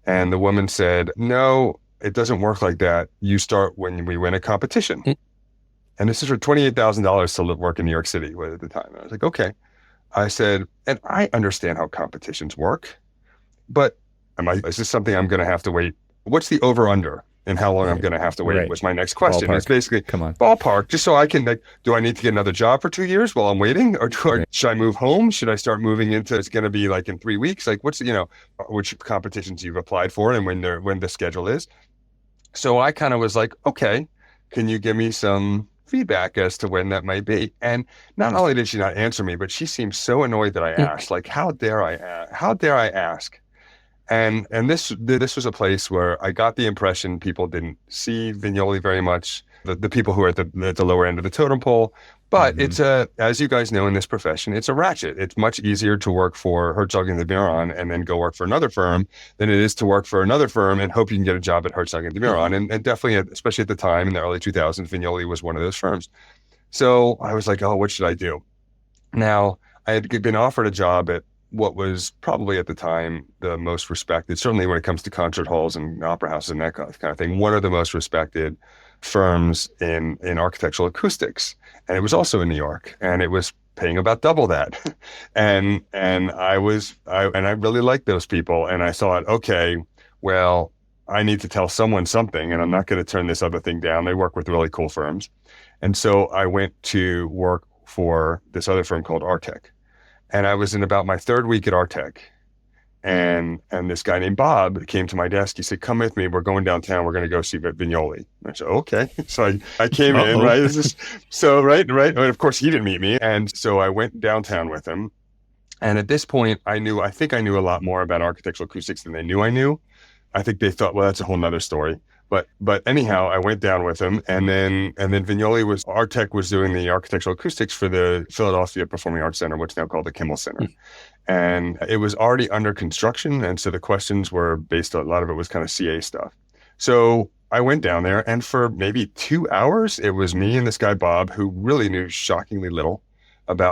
And the woman said, "No, it doesn't work like that. You start when we win a competition." And this is for $28,000 to work in New York City at the time. And I was like, "Okay." I said, "And I understand how competitions work, but is this something I'm going to have to wait? What's the over under and how long I'm going to have to wait?" Right. Was my next question. Ballpark. It's basically Come on. ballpark, just so I can, like, do I need to get another job for 2 years while I'm waiting? Or should I move home? Should I start moving into, it's going to be like in 3 weeks? Like, what's, which competitions you've applied for and when the schedule is. So I kind of was like, okay, can you give me some feedback as to when that might be? And not only did she not answer me, but she seemed so annoyed that I asked. Like, how dare I ask? How dare I ask? And this was a place where I got the impression people didn't see Vignoli very much, the people who are at the lower end of the totem pole. But it's as you guys know in this profession, it's a ratchet. It's much easier to work for Herzog and de Meuron and then go work for another firm than it is to work for another firm and hope you can get a job at Herzog and de Meuron. And definitely, especially at the time in the early 2000s, Vignoli was one of those firms. So I was like, oh, what should I do? Now, I had been offered a job at what was probably at the time the most respected, certainly when it comes to concert halls and opera houses and that kind of thing, one of the most respected firms in architectural acoustics. And it was also in New York, and it was paying about double that. and I really liked those people. And I thought, okay, well, I need to tell someone something, and I'm not going to turn this other thing down. They work with really cool firms. And so I went to work for this other firm called Artec. And I was in about my third week at Artec. And this guy named Bob came to my desk. He said, "Come with me. We're going downtown. We're going to go see Vignoli." I said, "Okay." So I came in, right? Right. And of course, he didn't meet me. And so I went downtown with him. And at this point, I think I knew a lot more about architectural acoustics than they knew I knew. I think they thought, well, that's a whole nother story. But anyhow, I went down with him, and then Artec was doing the architectural acoustics for the Philadelphia Performing Arts Center, what's now called the Kimmel Center. And it was already under construction, and so the questions were based on, a lot of it was kind of CA stuff. So I went down there, and for maybe 2 hours, it was me and this guy, Bob, who really knew shockingly little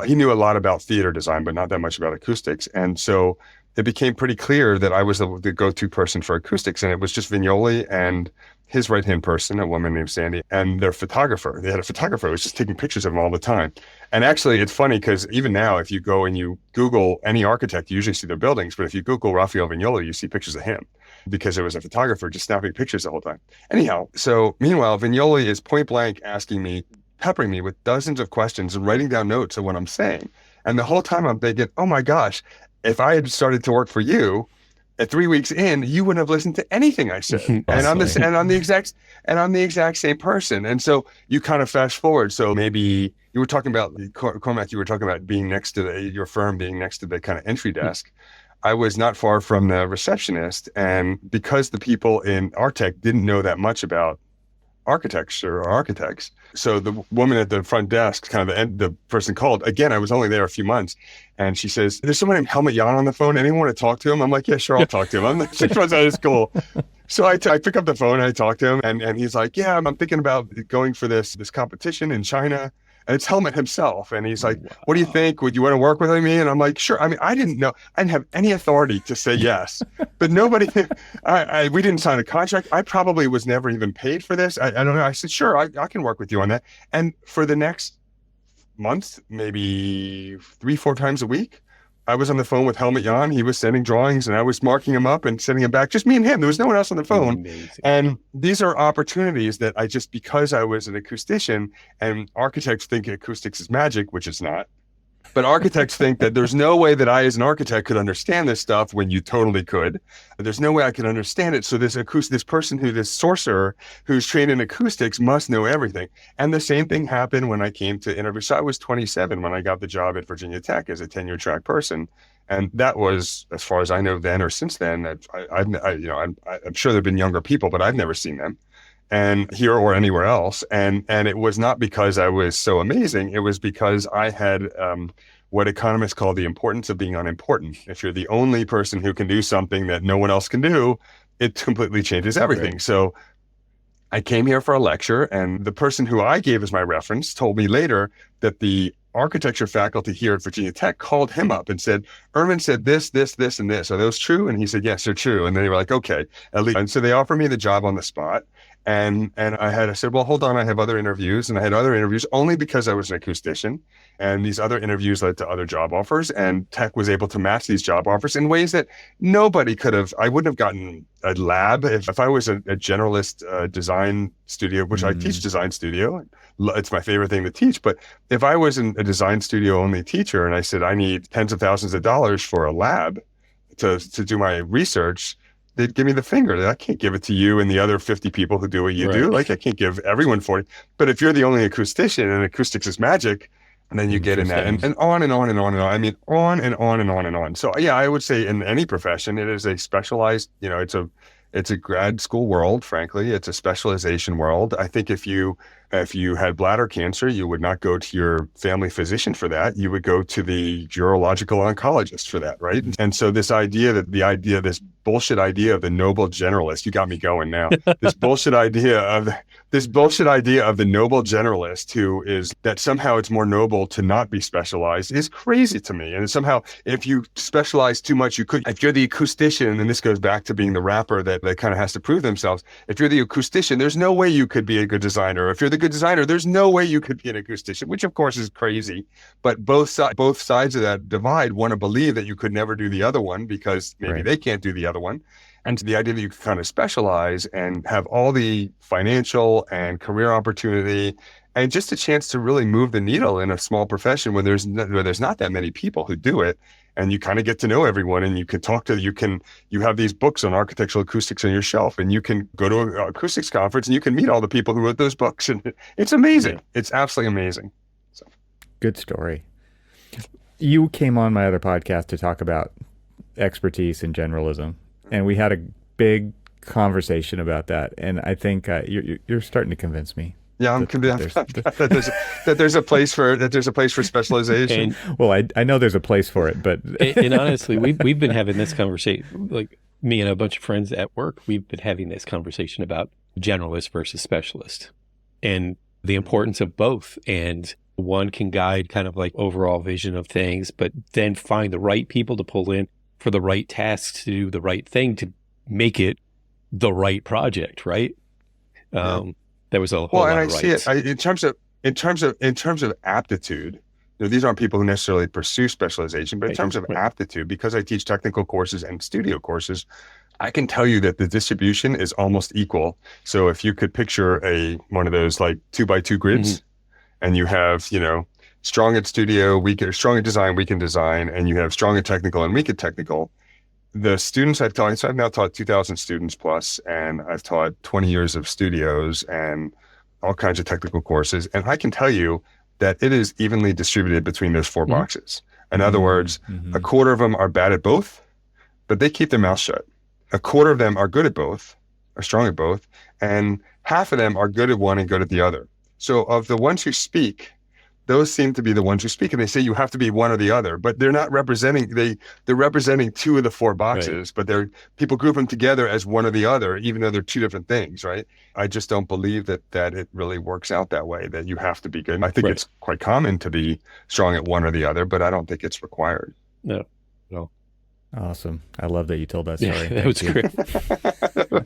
he knew a lot about theater design, but not that much about acoustics. And so it became pretty clear that I was the go-to person for acoustics, and it was just Vignoli and his right-hand person, a woman named Sandy, and their photographer. They had a photographer who was just taking pictures of them all the time. And actually, it's funny because even now, if you go and you Google any architect, you usually see their buildings, but if you Google Raphael Vignoli, you see pictures of him because there was a photographer just snapping pictures the whole time. Anyhow, so meanwhile, Vignoli is point blank asking me, peppering me with dozens of questions and writing down notes of what I'm saying. And the whole time I'm thinking, oh my gosh, if I had started to work for you at 3 weeks in, you wouldn't have listened to anything I said. and I'm the exact same person. And so you kind of fast forward. So maybe you were talking about, Cormac, you were talking about being next to your firm being next to the kind of entry desk. I was not far from the receptionist. And because the people in Artec didn't know that much about architecture or architects. So the woman at the front desk, kind of the person called, again, I was only there a few months, and she says, "There's someone named Helmut Jahn on the phone. Anyone want to talk to him?" I'm like, "Yeah, sure, I'll talk to him." I'm like 6 months out of school. So I pick up the phone and I talk to him, and he's like, "Yeah, I'm thinking about going for this competition in China." And it's Helmut himself. And he's like, "What do you think? Would you want to work with me?" And I'm like, "Sure." I mean, I didn't have any authority to say yes, but nobody, we didn't sign a contract. I probably was never even paid for this. I don't know. I said, "Sure, I can work with you on that." And for the next month, maybe 3-4 times a week, I was on the phone with Helmut Jahn. He was sending drawings, and I was marking them up and sending them back. Just me and him. There was no one else on the phone. Amazing. And these are opportunities that because I was an acoustician, and architects think acoustics is magic, which it's not. But architects think that there's no way that I, as an architect, could understand this stuff when you totally could. There's no way I could understand it. So this sorcerer who's trained in acoustics must know everything. And the same thing happened when I came to interview. So I was 27 when I got the job at Virginia Tech as a tenure track person. And that was, as far as I know then or since then, I'm sure there've been younger people, but I've never seen them. And here or anywhere else. And it was not because I was so amazing. It was because I had what economists call the importance of being unimportant. If you're the only person who can do something that no one else can do, it completely changes everything. Right. So I came here for a lecture, and the person who I gave as my reference told me later that the architecture faculty here at Virginia Tech called him up and said, Ermann said this, this, this, and this. Are those true? And he said, yes, they're true. And then they were like, okay, at least. And so they offered me the job on the spot. And I said, well, hold on, I have other interviews. And I had other interviews only because I was an acoustician. And these other interviews led to other job offers. And Tech was able to match these job offers in ways that nobody could have. I wouldn't have gotten a lab if I was a generalist design studio, which I teach design studio. It's my favorite thing to teach. But if I was a design studio only teacher and I said, I need tens of thousands of dollars for a lab to do my research, they'd give me the finger. I can't give it to you and the other 50 people who do what you do. Like, I can't give everyone 40. But if you're the only acoustician and acoustics is magic, and then you get in that and on and on and on and on. I mean, on and on and on and on. So yeah, I would say in any profession, it is a specialized, it's a grad school world, frankly. It's a specialization world. I think if you had bladder cancer, you would not go to your family physician for that. You would go to the urological oncologist for that, right? And so this bullshit idea of the noble generalist, you got me going now. This bullshit idea of the noble generalist who is that somehow it's more noble to not be specialized is crazy to me. And somehow if you specialize too much, if you're the acoustician, and this goes back to being the rapper that kind of has to prove themselves. If you're the acoustician, there's no way you could be a good designer. If you're the good designer, there's no way you could be an acoustician, which of course is crazy. But both sides of that divide want to believe that you could never do the other one because maybe they can't do the other one. And the idea that you can kind of specialize and have all the financial and career opportunity and just a chance to really move the needle in a small profession where there's not that many people who do it. And you kind of get to know everyone, and you can you have these books on architectural acoustics on your shelf, and you can go to an acoustics conference and you can meet all the people who wrote those books. And it's amazing. Yeah. It's absolutely amazing. So. Good story. You came on my other podcast to talk about expertise and generalism, and we had a big conversation about that. And I think you're starting to convince me. Yeah, I'm convinced that there's a place for specialization. Well, I know there's a place for it, but and honestly, we've been having this conversation, like me and a bunch of friends at work. We've been having this conversation about generalist versus specialist, and the importance of both. And one can guide kind of like overall vision of things, but then find the right people to pull in for the right tasks to do the right thing to make it the right project, right? There was a whole lot and of I see it in terms of aptitude. These aren't people who necessarily pursue specialization, but in terms of aptitude, because I teach technical courses and studio courses, I can tell you that the distribution is almost equal. So if you could picture one of those like 2x2 grids, and you have strong at studio, strong at design, weak in design, and you have strong at technical and weak at technical. The students I've taught, so I've now taught 2,000 students plus, and I've taught 20 years of studios and all kinds of technical courses. And I can tell you that it is evenly distributed between those four boxes. In other words, a quarter of them are bad at both, but they keep their mouth shut. A quarter of them are good at both, are strong at both, and half of them are good at one and good at the other. So of the ones who speak, those seem to be the ones who speak, and they say you have to be one or the other, but they're not representing, they're representing two of the four boxes, but people group them together as one or the other, even though they're two different things, right? I just don't believe that it really works out that way, that you have to be good. I think it's quite common to be strong at one or the other, but I don't think it's required. No. Awesome. I love that you told that story. Yeah, that was great.